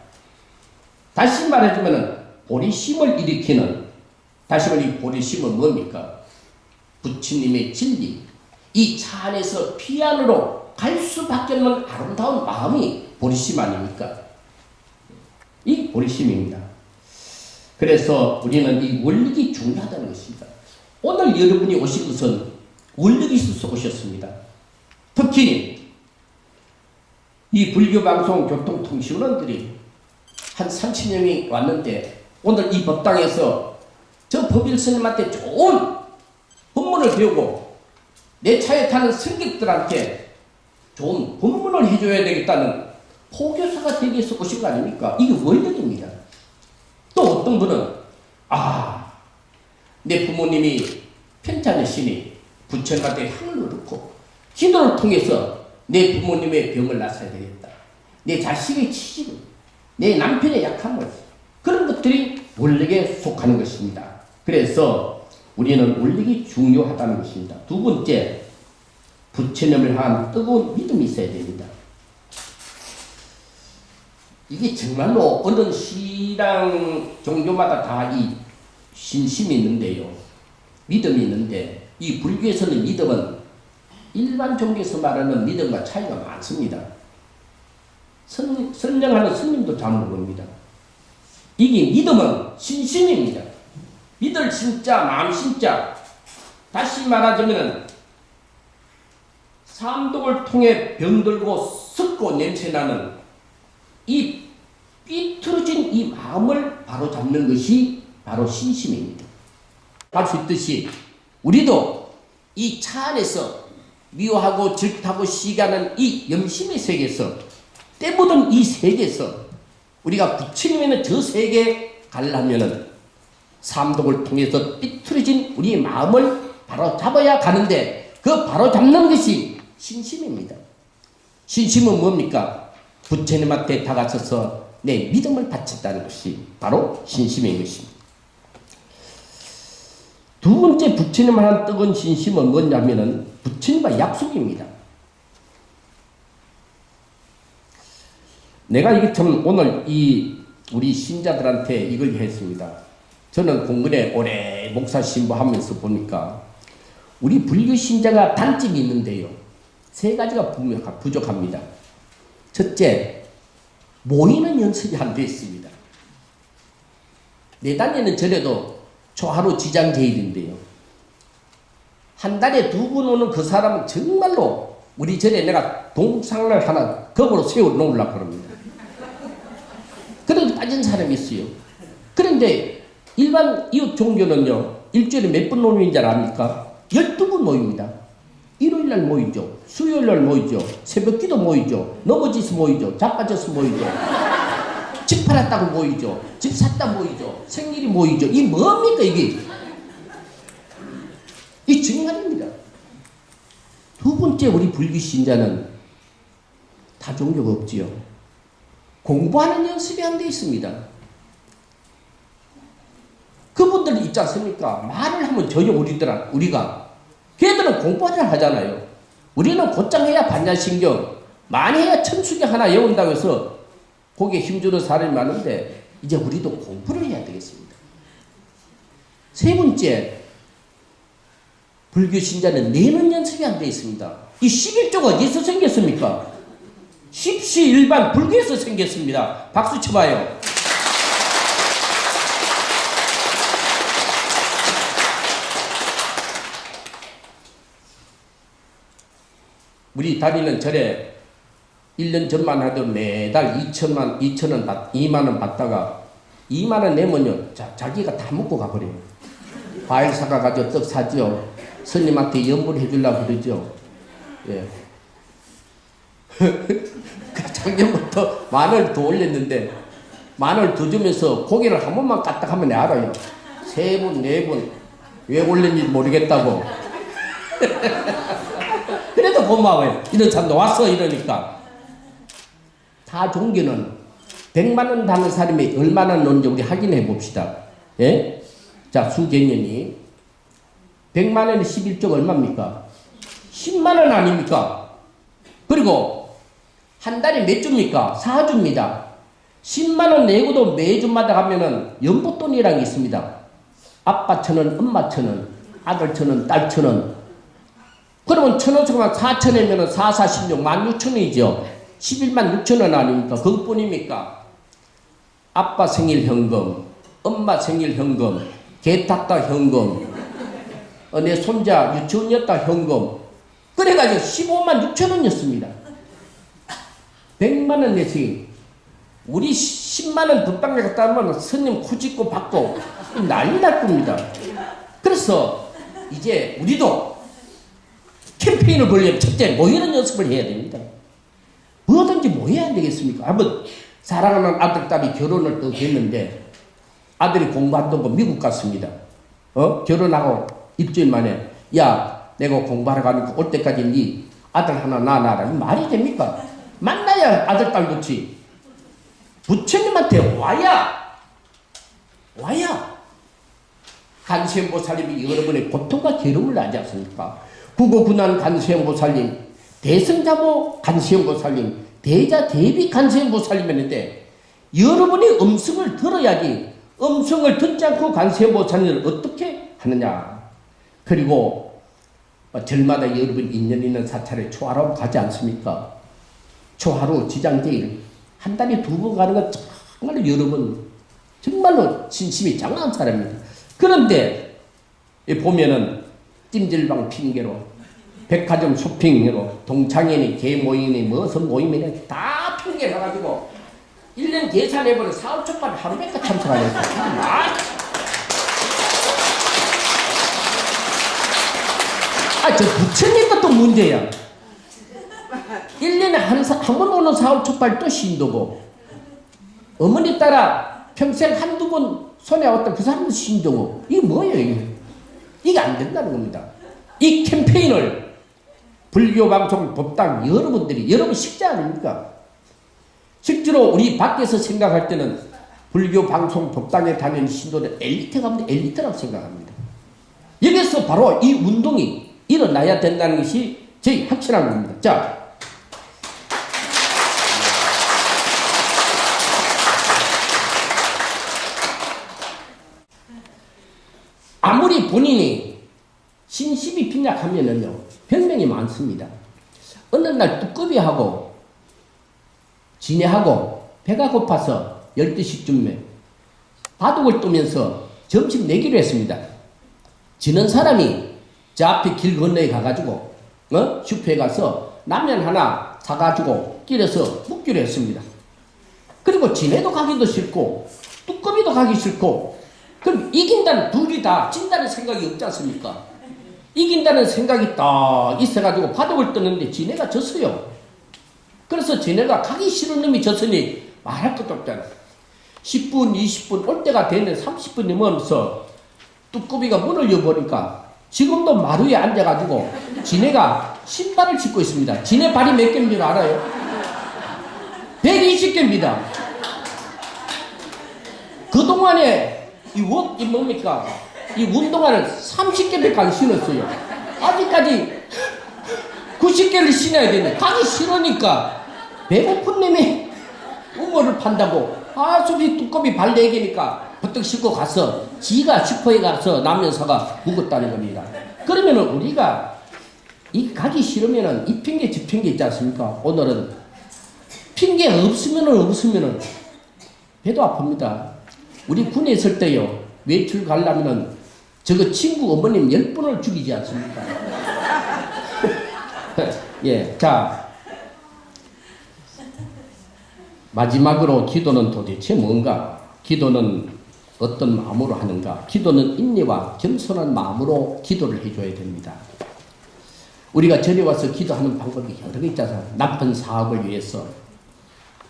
다시 말해주면 보리심을 일으키는, 다시 말해 이 보리심은 뭡니까? 부처님의 진리, 이 차 안에서 피안으로 갈 수밖에 없는 아름다운 마음이 보리심 아닙니까? 이 보리심입니다. 그래서 우리는 이 원력이 중요하다는 것입니다. 오늘 여러분이 오신 것은 원력이 있어서 오셨습니다. 특히 이 불교방송 교통통신원들이 한 30명이 왔는데 오늘 이 법당에서 저 법일 스님한테 좋은 법문을 배우고 내 차에 타는 승객들한테 좋은 법문을 해줘야 되겠다는 포교사가 되기 위해서 오신 거 아닙니까? 이게 원력입니다. 또 어떤 분은 내 부모님이 편찮으시니 부처님한테 향을 넣고 기도를 통해서 내 부모님의 병을 낫아야 되겠다. 내 자식의 치질, 내 남편의 약함을, 그런 것들이 원력에 속하는 것입니다. 그래서 우리는 원력이 중요하다는 것입니다. 두 번째, 부처님을 향한 뜨거운 믿음이 있어야 됩니다. 이게 정말로 어느 신앙 종교마다 다 이 신심이 있는데요. 믿음이 있는데 이 불교에서는 믿음은 일반 종교에서 말하는 믿음과 차이가 많습니다. 설명하는 스님도 잘 모릅니다. 이게 믿음은 신심입니다. 믿을 진짜, 마음 진짜. 다시 말하자면 삼독을 통해 병들고 썩고 냄새나는 이 삐뚤어진 이 마음을 바로 잡는 것이 바로 신심입니다. 할 수 있듯이 우리도 이 차 안에서 미워하고 질투하고 시기하는 이 염심의 세계에서 때묻은 이 세계에서 우리가 부처님이 있는 저 세계에 가려면은 삼독을 통해서 삐뚤어진 우리의 마음을 바로 잡아야 가는데 그 바로 잡는 것이 신심입니다. 신심은 뭡니까? 부처님한테 다가서서 내 믿음을 바쳤다는 것이 바로 신심인 것입니다. 두 번째 부처님 하는 뜨거운 신심은 뭐냐면은 부처님과 약속입니다. 내가 이게 참 오늘 이 우리 신자들한테 이걸 했습니다. 저는 공군에 오래 목사 신부하면서 보니까 우리 불교 신자가 단점이 있는데요. 세 가지가 부족합니다. 첫째, 모이는 연습이 안 돼 있습니다. 내 다니는 절에도 초하루 지장제일인데요. 한 달에 2번 오는 그 사람은 정말로 우리 절에 내가 동상을 하나 거꾸로 세워놓으려고 그럽니다. 그래도 빠진 사람이 있어요. 그런데 일반 이웃 종교는요, 일주일에 몇 번 모이는 줄 압니까? 12번 모입니다. 일요일날 모이죠. 수요일날 모이죠. 새벽기도 모이죠. 넘어져서 모이죠. 자빠져서 모이죠. 집 팔았다고 모이죠. 집 샀다 모이죠. 생일이 모이죠. 이 뭡니까 이게? 이 정말입니다. 두 번째, 우리 불교 신자는 다 종교가 없지요. 공부하는 연습이 안 돼 있습니다. 그분들 있지 않습니까? 말을 하면 전혀 우리가 걔들은 공부를 하잖아요. 우리는 곧장 해야 반야신경, 많이 해야 천수경 하나 외운다고 해서 거기에 힘주는 사람이 많은데 이제 우리도 공부를 해야 되겠습니다. 세 번째, 불교 신자는 내는 연습이 안 돼 있습니다. 이 11조가 어디서 생겼습니까? 십시일반 불교에서 생겼습니다. 박수 쳐봐요. 우리 다니는 절에 1년 전만 해도 매달 2만 원 받다가 2만 원 내면요, 자기가 다 먹고 가버려요. 과일 사가가지고 떡 사죠. 스님한테 연불해 주려고 그러죠. 예. 작년부터 10,000원 더 올렸는데 10,000원 더 주면서 고기를 한 번만 까딱 하면 알아요. 3번, 4번 왜 올렸는지 모르겠다고. 그래도 고마워요. 이런 사람도 왔어 이러니까. 다 종교는 100만 원 다는 사람이 얼마나 넣는지 우리 확인해 봅시다. 예? 자, 수개년이 100만 원에 11조가 얼마입니까? 10만 원 아닙니까? 그리고 한 달에 몇 주입니까? 4주입니다. 10만 원 내고도 매주마다 가면은 연보돈이라는 게 있습니다. 아빠 1,000원, 엄마 1,000원, 아들 1,000원, 딸 1,000원. 그러면 1,000원, 4,000원이면 4, 4, 16, 16,000원이죠. 11만 6천원 아닙니까? 그것뿐입니까? 아빠 생일 현금, 엄마 생일 현금, 개 탔다 현금, 내 손자 유치원이었다 현금. 그래가지고 15만 6천원이었습니다. 100만 원 내시 우리 10만 원 덕방에 갔다 오면 스님 코짓고 받고 난리 날 겁니다. 그래서 이제 우리도 캠페인을 벌려면 첫째 모이는 연습을 해야 됩니다. 뭐든지 모여야 되겠습니까? 한번 사랑하는 아들, 딸이 결혼을 또 했는데 아들이 공부한다고 거 미국 갔습니다. 결혼하고 일주일 만에 야 내가 공부하러 가니까 올 때까지 네 아들 하나 낳아라. 말이 됩니까? 만나야 아들, 딸 좋지. 부처님한테 와야 간세음보살님이 여러분의 고통과 괴로움을 나지 않습니까? 구고군한 간세음보살님, 대승자모 간세음보살님, 대자 대비 간세음보살님이었는데 여러분이 음성을 들어야지 음성을 듣지 않고 간세음보살님을 어떻게 하느냐. 그리고 절마다 여러분 인연 있는 사찰에 초하루 가지 않습니까? 초하루 지장제일 한 달에 2번 가는 건 정말로 여러분 정말로 진심이 장한 사람입니다. 그런데 보면은 찜질방 핑계로 백화점 쇼핑으로 동창회니 개모임이니 무슨 모임이니 다 핑계 가가지고 1년 계산해보면 4, 5천만 하루밖에 참석 안 했어. 저 부처님 것도 문제야. 1년에 한 번 오는 4, 5천발 또 신도고 어머니 따라 평생 한두 번 손에 왔던 그 사람도 신도고 이게 뭐예요 이게 안 된다는 겁니다. 이 캠페인을 불교방송 법당 여러분 식자 아닙니까? 실제로 우리 밖에서 생각할 때는 불교방송 법당에 다니는 신도는 엘리트가 하면 엘리트라고 생각합니다. 여기서 바로 이 운동이 일어나야 된다는 것이 저희 확실한 겁니다. 자, 아무리 본인이 신심이 빈약하면은요, 변명이 많습니다. 어느 날 뚜꺼비하고 지네하고 배가 고파서 12시쯤에 바둑을 뜨면서 점심 내기로 했습니다. 지는 사람이 저 앞에 길 건너에 가가지고 슈퍼에 가서 라면 하나 사가지고 길에서 먹기로 했습니다. 그리고 지네도 가기도 싫고 뚜꺼비도 가기 싫고, 그럼 이긴다는 둘이 다 진다는 생각이 없지 않습니까? 이긴다는 생각이 딱 있어가지고 바둑을 뜨는데 지네가 졌어요. 그래서 지네가 가기 싫은 놈이 졌으니 말할 것도 없잖아. 10분, 20분 올 때가 되는 30분이 넘어서 뚜꺼비가 문을 여보니까 지금도 마루에 앉아가지고 지네가 신발을 신고 있습니다. 지네 발이 몇 개인 줄 알아요? 120개입니다. 그동안에 이 뭡니까? 이 운동화를 30개밖에 안 신었어요. 아직까지 90개를 신어야 되네. 가기 싫으니까 배고픈 놈이 우물을 판다고 솔직히 뚜꺼비 발 4개니까 버뜩 싣고 가서 지가 슈퍼에 가서 라면 사가 묵었다는 겁니다. 그러면은 우리가 이 가기 싫으면은 이 핑계 저 핑계 있지 않습니까? 오늘은 핑계 없으면은 배도 아픕니다. 우리 군에 있을 때요, 외출 가려면은 저거 친구 어머님 10분을 죽이지 않습니까? 예, 자, 마지막으로 기도는 도대체 뭔가? 기도는 어떤 마음으로 하는가? 기도는 인내와 겸손한 마음으로 기도를 해줘야 됩니다. 우리가 절에 와서 기도하는 방법이 여러 개 있잖아요. 남편 사업을 위해서,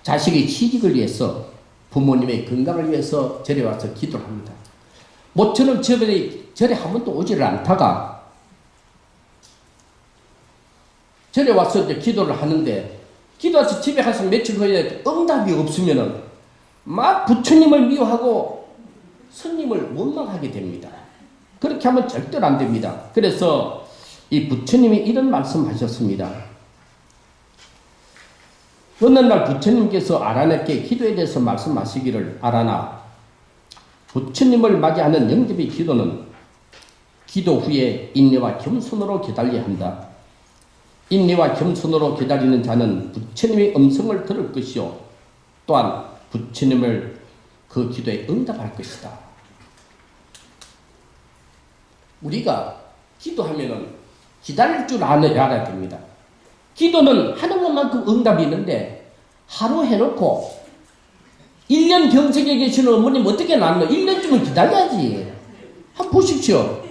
자식의 취직을 위해서, 부모님의 건강을 위해서 절에 와서 기도를 합니다. 모처럼 절에 한 번도 오지를 않다가 절에 와서 이제 기도를 하는데, 기도해서 집에 가서 며칠 후에 응답이 없으면은 막 부처님을 미워하고 스님을 원망하게 됩니다. 그렇게 하면 절대로 안 됩니다. 그래서 이 부처님이 이런 말씀하셨습니다. 어느 날 부처님께서 아라네께 기도에 대해서 말씀하시기를, 아라나, 부처님을 맞이하는 영접의 기도는 기도 후에 인내와 겸손으로 기다려야 한다. 인내와 겸손으로 기다리는 자는 부처님의 음성을 들을 것이요, 또한 부처님을 그 기도에 응답할 것이다. 우리가 기도하면은 기다릴 줄 알아야 됩니다. 기도는 하는 것만큼 응답이 있는데, 하루 해놓고 1년 병석에 계시는 어머님 어떻게 낫노? 1년쯤은 기다려야지. 한번 보십시오.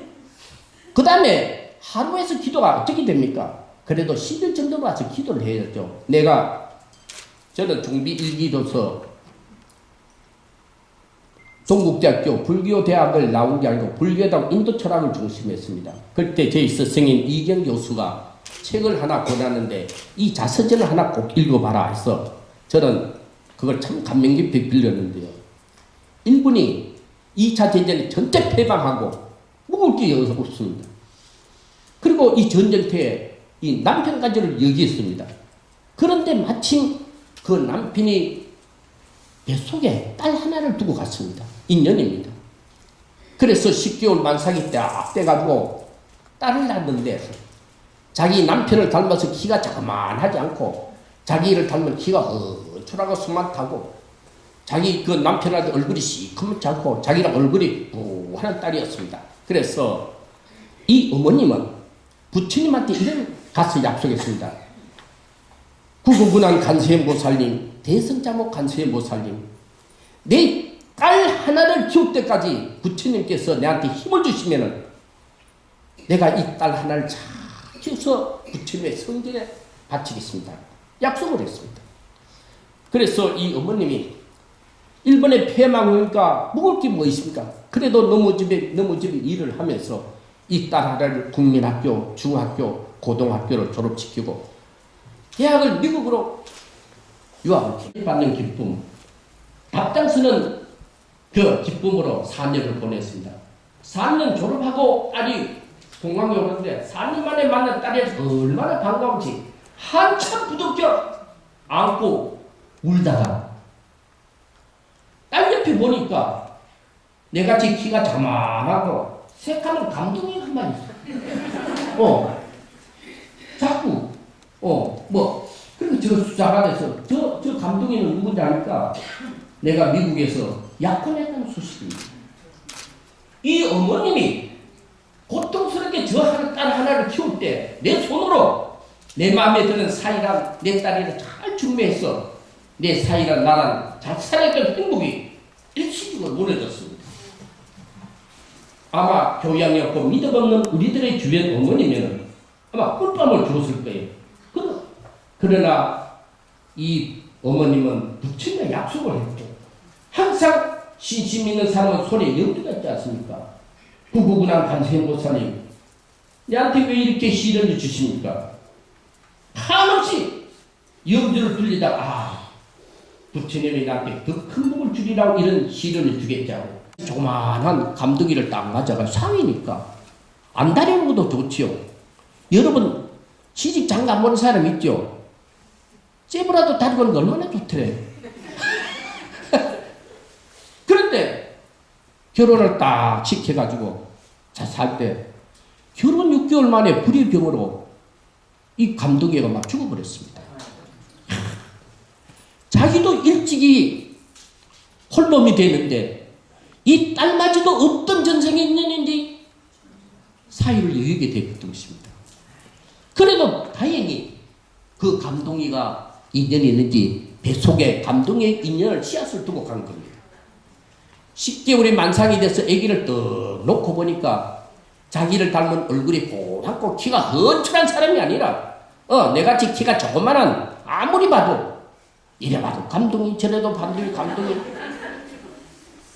그 다음에 하루에서 기도가 어떻게 됩니까? 그래도 10일 정도 와서 기도를 해야죠. 저는 중비 1기도서 동국대학교 불교대학을 나온 게 아니고 불교대학 인도철학을 중심했습니다. 그때 저희 스승인 이경 교수가 책을 하나 권하는데 이 자서전을 하나 꼭 읽어봐라 해서 저는 그걸 참 감명 깊게 빌렸는데요. 일본이 2차 대전에 전체 패방하고 먹을 게 없습니다. 그리고 이 전쟁터에 이 남편까지를 여기했습니다. 그런데 마침 그 남편이 뱃속에 딸 하나를 두고 갔습니다. 인연입니다. 그래서 10개월 만삭이 딱 돼가지고 딸을 낳는데, 자기 남편을 닮아서 키가 자그만하지 않고 자기를 닮은 키가 허출하고 스마트하고, 자기 그 남편한테 얼굴이 시커멓지 않고 자기랑 얼굴이 부하는 딸이었습니다. 그래서 이 어머님은 부처님한테 이런 가서 약속했습니다. 구구군한 간세모살님, 대성자목 간세모살님, 내 딸 하나를 키울 때까지 부처님께서 내한테 힘을 주시면은 내가 이 딸 하나를 잘 키워서 부처님의 성전에 바치겠습니다. 약속을 했습니다. 그래서 이 어머님이 일본에 폐망하니까 먹을 게 뭐 있습니까? 그래도 너무 집에 일을 하면서 이 딸 하나를 국민학교, 중학교, 고등학교를 졸업시키고 대학을 미국으로 유학을 받는 기쁨, 답장서는 그 기쁨으로 4년을 보냈습니다. 4년 졸업하고 딸이 공항에 오는데 4년 만에 만난 딸이 얼마나 반가운지 한참 부둥켜 안고 울다가 딸 옆에 보니까 내같이 키가 자만하고 색하면 감동이 한마디 있어. 자꾸, 그리고 저 수사관에서, 저 감독이는 누군지 아니까 내가 미국에서 약혼했다는 소식입니다. 이 어머님이 고통스럽게 저 딸 하나를 키울 때 내 손으로 내 마음에 드는 사이랑 내 딸이랑 잘 중매해서 내 사이랑 나랑 잘 살았던 행복이 일시적으로 무너졌습니다. 아마 교양이 없고 믿음 없는 우리들의 주변 어머니면 아마 꿀밤을 주었을 거예요. 그러나 이 어머님은 부처님과 약속을 했죠. 항상 신심 있는 사람은 손에 염두가 있지 않습니까? 구구구난 관세음보살님, 내한테 왜 이렇게 시련을 주십니까? 한없이 염두를 돌리다가 부처님이 나한테 더 큰 복을 주리라고 이런 시련을 주겠자고 조그만한 감독이를 딱 맞아가 상이니까 안 다리는 것도 좋지요. 여러분 시집 장가 보는 사람 있죠? 째부라도 다리고 하는 거 얼마나 좋더래. 그런데 결혼을 딱 시켜가지고 자 살 때 결혼 6개월 만에 불의병으로 이 감독이가 막 죽어버렸습니다. 자기도 일찍이 홀몸이 되는데 이 딸마저도 어떤 전생이 있는지 사유를 여기게 됐던 것입니다. 그래도 다행히 그 감동이가 인연이 있는지 뱃속에 감동의 인연을 씨앗을 두고 간 겁니다. 10개월이 만상이 돼서 아기를 떡 놓고 보니까 자기를 닮은 얼굴이 보랗고 키가 헌칠한 사람이 아니라 내같이 키가 조그만한 아무리 봐도 이래 봐도 감동이 저래도 반동이 감동이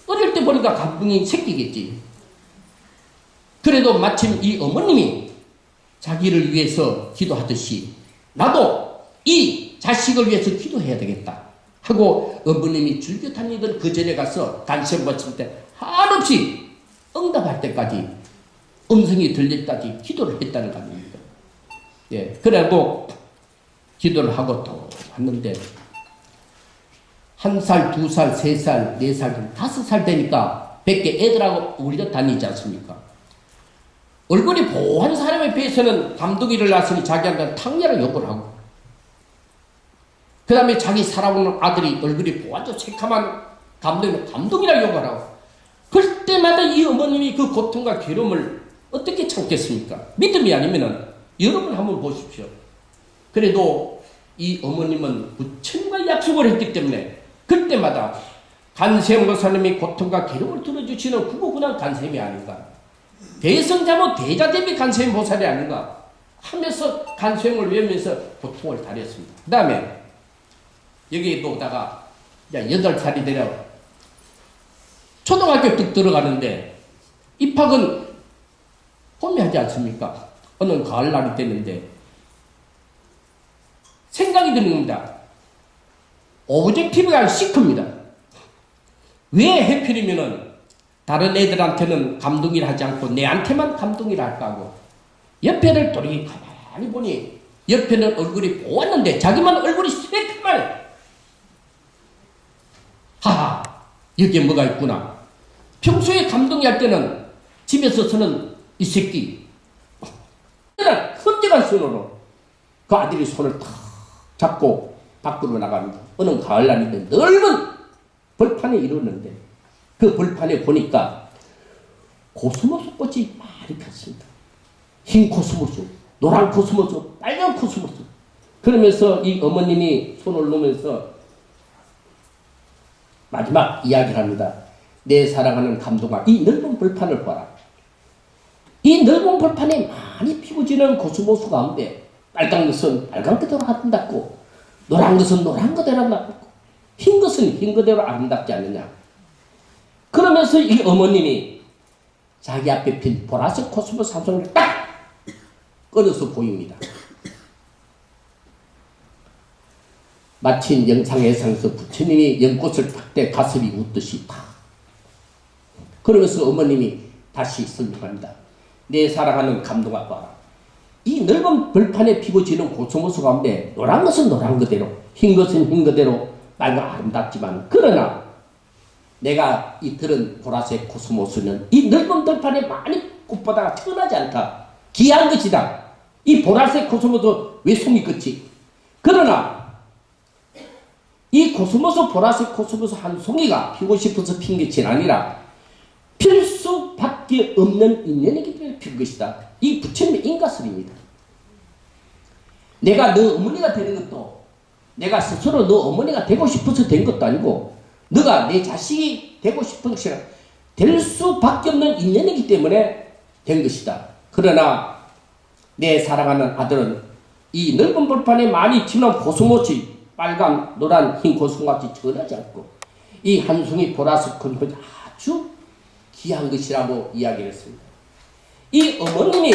어릴 때 보니까 감동이 새끼겠지. 그래도 마침 이 어머님이 자기를 위해서 기도하듯이 나도 이 자식을 위해서 기도해야 되겠다 하고 어머님이 즐겨 다니던 그 절에 가서 간식 바칠 때 한없이 응답할 때까지 음성이 들릴 때까지 기도를 했다는 거 아닙니까? 예, 그래도 기도를 하고 또 왔는데 1살, 2살, 3살, 4살, 5살 되니까 밖에 애들하고 우리가 다니지 않습니까? 얼굴이 보한 사람에 비해서는 감독이를 낳았으니 자기한테 탕렬한 욕을 하고 그 다음에 자기 살아오는 아들이 얼굴이 보아도 새카만 감독이는 감독이라 욕을 하고 그럴 때마다 이 어머님이 그 고통과 괴로움을 어떻게 참겠습니까? 믿음이 아니면은 여러분 한번 보십시오. 그래도 이 어머님은 부처님과 약속을 했기 때문에 그때마다 간세음보살님이 고통과 괴로움을 들어주시는 구구구난 간세음이 아닌가, 대성자모 대자대비 간세음보살이 아닌가 하면서 간세음을 외우면서 고통을 달였습니다. 그 다음에 여기에 오다가 8살이 되려 초등학교 뚝 들어가는데 입학은 봄에 하지 않습니까? 어느 가을날이 됐는데 생각이 드는 겁니다. 오브젝티브가 시크입니다. 왜 해필이면은 다른 애들한테는 감동이라 하지 않고 내한테만 감동이라 할까 하고 옆에를 또리 가만히 보니 옆에는 얼굴이 보았는데 자기만 얼굴이 새까만 하하 여기에 뭐가 있구나. 평소에 감동이 할 때는 집에서는 이 새끼 흠쩍한 손으로 그 아들이 손을 탁 잡고 밖으로 나갑니다. 어느 가을날인데 넓은 벌판에 이르는데 그 벌판에 보니까 코스모스 꽃이 많이 폈습니다. 흰 코스모스, 노란 코스모스, 빨간 코스모스. 그러면서 이 어머님이 손을 놓으면서 마지막 이야기를 합니다. 내 사랑하는 감동아, 이 넓은 벌판을 봐라. 이 넓은 벌판에 많이 피고지는 코스모스 가운데 빨간 것은 빨간 그대로 아름답고 노란 것은 노란 그대로 아름답고 흰 것은 흰 그대로 아름답지 않느냐. 그러면서 이 어머님이 자기 앞에 핀 보라색 코스모스 한 송이를 딱 꺼내서 보입니다. 마치 영상에상에서 부처님이 연꽃을 탁 때 가슴이 웃듯이 탁. 그러면서 어머님이 다시 설명합니다. 내 사랑하는 감동아 봐라. 이 넓은 벌판에 피고지는 코스모스 가운데 노란 것은 노란 그대로, 흰 것은 흰 그대로 빨간 아름답지만 그러나 내가 이 들은 보라색 코스모스는 이 넓은 벌판에 많이 꽃보다가 천하지 않다. 귀한 것이다. 이 보라색 코스모스 왜 송이 끝이? 그러나 이 코스모스 보라색 코스모스 한 송이가 피고 싶어서 핀 것이 아니라 필 수밖에 없는 인연이기 때문에 핀 것이다. 이 부처님의 인가설입니다. 내가 너 어머니가 되는 것도 내가 스스로 너 어머니가 되고 싶어서 된 것도 아니고 너가 내 자식이 되고 싶은 것이 될 수밖에 없는 인연이기 때문에 된 것이다. 그러나 내 사랑하는 아들은 이 넓은 벌판에 많이 튀는 코스모스 빨간, 노란, 흰 코스모스같이 전하지 않고 이 한 송이 보라색 코스모스 아주 귀한 것이라고 이야기를 했습니다. 이 어머님이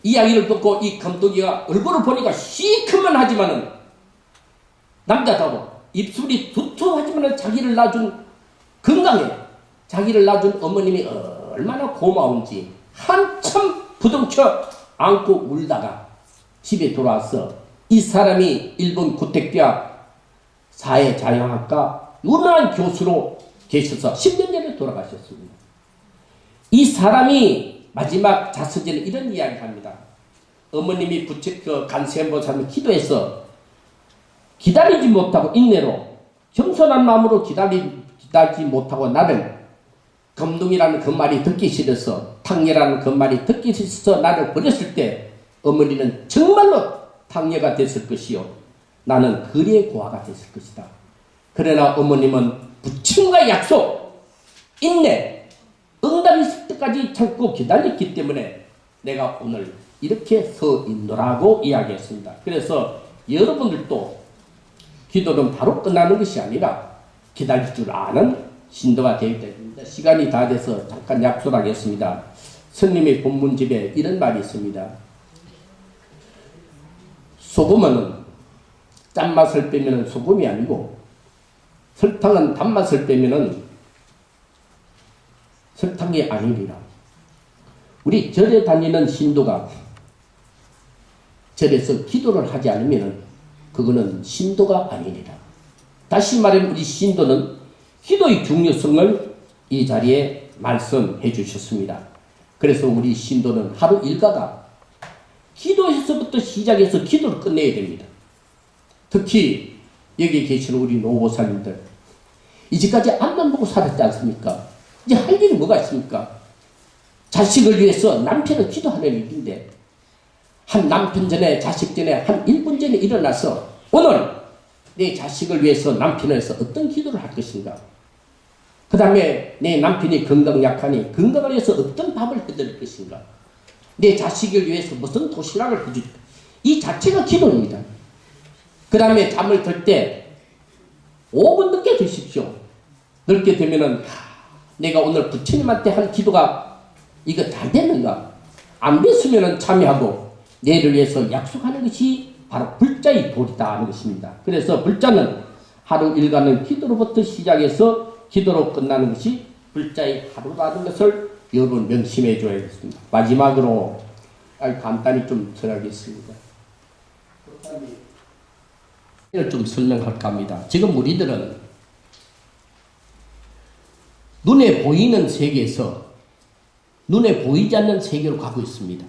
이야기를 듣고 이 감독이가 얼굴을 보니까 시큰만 하지만은 남자다워 입술이 두툼하지만은 자기를 낳아준 건강해 자기를 낳아준 어머님이 얼마나 고마운지 한참 부둥켜 안고 울다가 집에 돌아와서 이 사람이 일본 구텍대학 사회자연학과 유명한 교수로 계셔서 10년 전에 돌아가셨습니다. 이 사람이 마지막 자서전에 이런 이야기를 합니다. 어머님이 간세음보살을 기도해서 기다리지 못하고 인내로 겸손한 마음으로 기다리지 못하고 나를 검둥이라는 그 말이 듣기 싫어서 탕녀라는 그 말이 듣기 싫어서 나를 버렸을 때 어머니는 정말로 탕녀가 됐을 것이요 나는 거리의 고아가 됐을 것이다. 그러나 어머님은 부친과 약속, 인내, 응답이 있을 때까지 참고 기다렸기 때문에 내가 오늘 이렇게 서 있노라고 이야기했습니다. 그래서 여러분들도 기도는 바로 끝나는 것이 아니라 기다릴 줄 아는 신도가 되어야 됩니다. 시간이 다 돼서 잠깐 약속하겠습니다. 스님의 본문집에 이런 말이 있습니다. 소금은 짠맛을 빼면 소금이 아니고 설탕은 단맛을 빼면 설탕이 아니리라. 우리 절에 다니는 신도가 절에서 기도를 하지 않으면 그거는 신도가 아니리라. 다시 말하면 우리 신도는 기도의 중요성을 이 자리에 말씀해 주셨습니다. 그래서 우리 신도는 하루 일과가 기도에서부터 시작해서 기도를 끝내야 됩니다. 특히 여기 계시는 우리 노보살님들 이제까지 앞만 보고 살았지 않습니까? 이제 할 일이 뭐가 있습니까? 자식을 위해서 남편을 기도하는 일인데 한 남편 전에 자식 전에 한 1분 전에 일어나서 오늘 내 자식을 위해서 남편을 위해서 어떤 기도를 할 것인가? 그 다음에 내 남편이 건강 약하니 건강을 위해서 어떤 밥을 해드릴 것인가? 내 자식을 위해서 무슨 도시락을 해줄까? 이 자체가 기도입니다. 그 다음에 잠을 들 때 5분 늦게 드십시오. 늦게 되면은 내가 오늘 부처님한테 한 기도가 이거 잘 됐는가? 안 됐으면은 참여하고 내를 위해서 약속하는 것이 바로 불자의 도리다 하는 것입니다. 그래서 불자는 하루 일과는 기도로부터 시작해서 기도로 끝나는 것이 불자의 하루라는 것을 여러분 명심해 줘야겠습니다. 마지막으로 간단히 좀 전하겠습니다. 좀 설명할까 합니다. 지금 우리들은 눈에 보이는 세계에서 눈에 보이지 않는 세계로 가고 있습니다.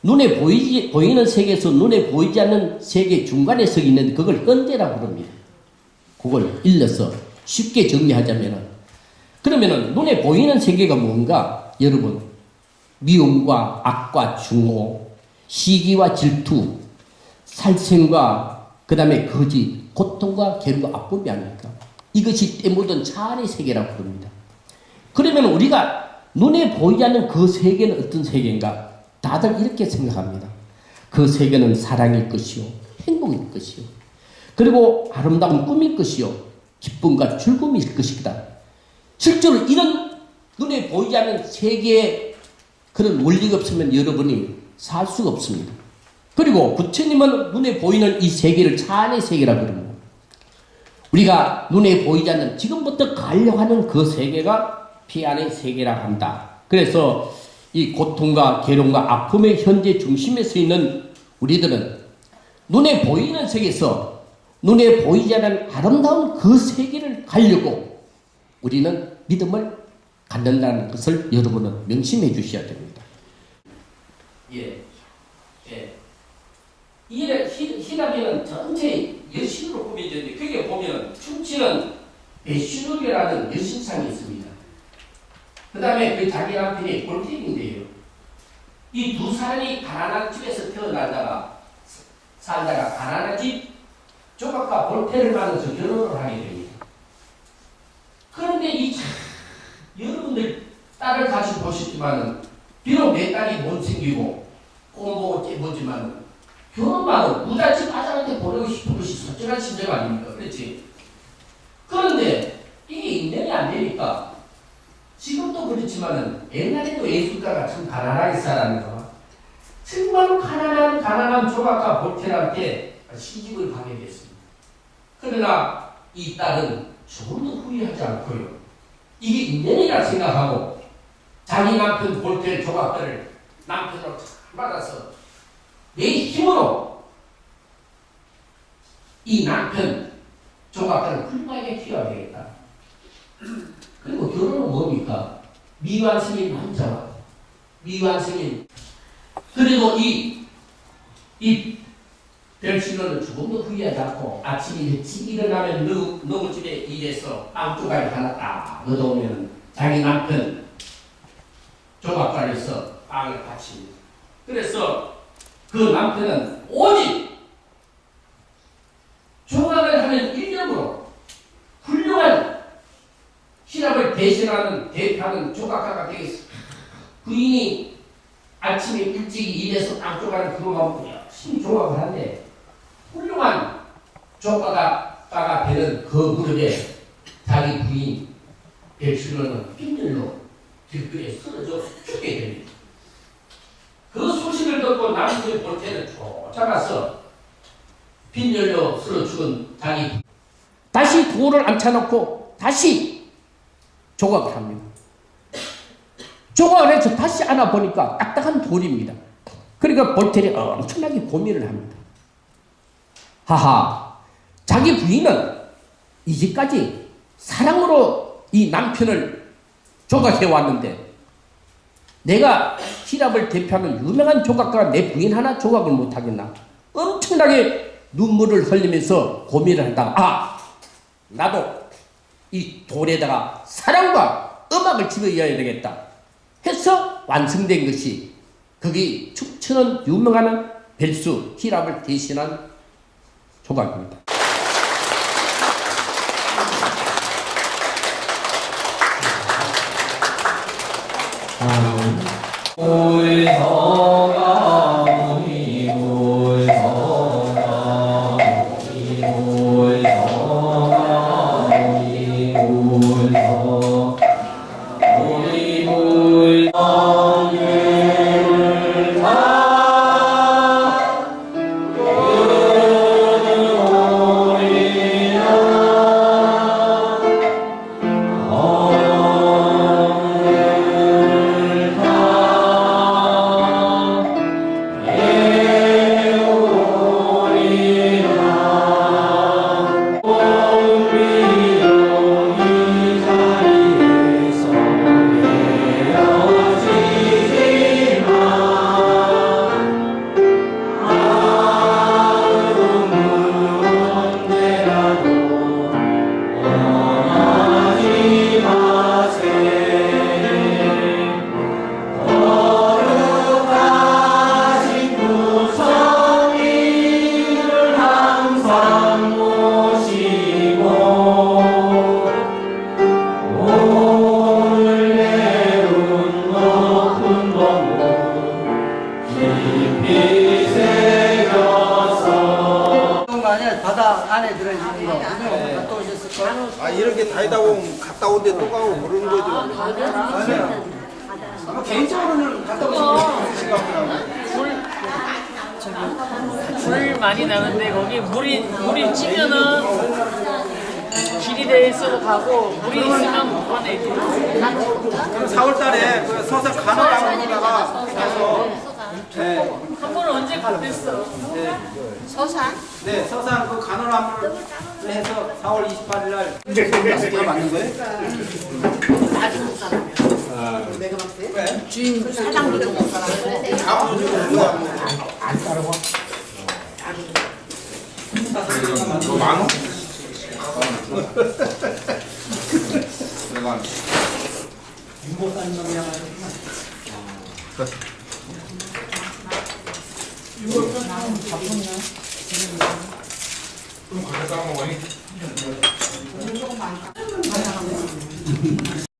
눈에 보이는 세계에서 눈에 보이지 않는 세계 중간에 서 있는데 그걸 현재라고 부릅니다. 그걸 일러서 쉽게 정리하자면은 그러면은 눈에 보이는 세계가 뭔가? 여러분 미움과 악과 증오, 시기와 질투, 살생과 그 다음에 거짓, 고통과 괴로움과 아픔이 아닙니까? 이것이 때묻은 차 안의 세계라고 부릅니다. 그러면 우리가 눈에 보이지 않는 그 세계는 어떤 세계인가? 다들 이렇게 생각합니다. 그 세계는 사랑일 것이요, 행복일 것이요, 그리고 아름다운 꿈일 것이요, 기쁨과 즐거움일 것이다. 실제로 이런 눈에 보이지 않는 세계에 그런 원리가 없으면 여러분이 살 수가 없습니다. 그리고 부처님은 눈에 보이는 이 세계를 차 안의 세계라고 그럽니다. 우리가 눈에 보이지 않는 지금부터 가려고 하는 그 세계가 피 안의 세계라고 한다. 그래서 이 고통과 괴로움과 아픔의 현재 중심에 서 있는 우리들은 눈에 보이는 세계에서 눈에 보이지 않는 아름다운 그 세계를 가려고 우리는 믿음을 갖는다는 것을 여러분은 명심해 주셔야 됩니다. 예. 히라비는 전체 여신으로 꾸며졌는데 거기에 보면 춤추는 배슈르라는 여신상이 있습니다. 그 다음에 그 자기 남편이 볼테르인데요. 이 두 사람이 가난한 집에서 태어나다가 살다가 가난한 집 조각가 볼테르를 만나서 결혼을 하게 됩니다. 그런데 여러분들 딸을 같이 보셨지만은 비록 내 딸이 못생기고 꼼보고 째보지만은 결혼만은 무다치 가장한테 보내고 싶은 것이 솔직한 심정 아닙니까? 그렇지? 그런데 이게 인연이 안 되니까 지금도 그렇지만은 옛날에도 예술가가 참 가난하게 살았는가 정말로 가난한 조각가 볼테르한테 시집을 가게 됐습니다. 그러나 이 딸은 조금도 후회하지 않고요. 이게 인연이라 생각하고 자기 남편 볼테르 조각가를 남편으로 받아서 내 힘으로 이 남편 조각가를 훌륭하게 키워야 되겠다. 그리고 결혼은 뭡니까? 미완성인 남자와 미완성인 그리고 이 벨시로는 조금도 후회하지 않고 아침에 일찍 일어나면 너무 집에 일해서 빵 조각이 하나 딱 넣어오면 자기 남편 조각가에서 빵을 바칩니다. 그래서 그 남편은 오직 조각을 하는 일념으로 훌륭한 시랍을 대표하는 조각가가 되겠습니다. 부인이 아침에 일찍 일해서 빵 조각을 그거만 먹고 열심히 조각을 하는데 훌륭한 조각가가 되는 그 무렵에 자기 부인 벨시로는 빈혈로 길거리에 쓰러져 죽게 됩니다. 그 소식을 듣고 남편이 볼테르는 쫓아가서 빈혈로 쓰러 죽은 자기 다시 돌을 앉혀놓고 다시 조각을 합니다. 조각을 해서 다시 안아보니까 딱딱한 돌입니다. 그러니까 볼테르는 엄청나게 고민을 합니다. 하하, 자기 부인은 이제까지 사랑으로 이 남편을 조각해 왔는데 내가 시랍을 대표하는 유명한 조각가가 내 부인 하나 조각을 못하겠나? 엄청나게 눈물을 흘리면서 고민을 한다. 나도 이 돌에다가 사랑과 음악을 집어넣어야 되겠다 해서 완성된 것이 거기 춤추는 유명한 벨수 히랍을 대신한 조각입니다. 바다 안에 들어있는 거 그거 갔다 오셨을까요? 아 이렇게 다니다 보면 갔다 온데 또 가고 그러는 거죠. 아니요. 개인적으로는 갔다 오신 불 많이 나는데 거기 물이 찌면은 길이 돼 있어도 가고 물이 있으면 못 가네. 4월달에 그 서서 간호방문에다가 가서 네. 한 번은 언제 갚았어? 서산? 네, 서산 그 간호람을 해서 4월 28일 날 그거 맞는 거예요? 나중국 사람이야. 내가 봤을 때 주인 사장도 중국 사람이고. 자부 주고 누가 너 많어? 내가 그럼 가서 싸먹어니?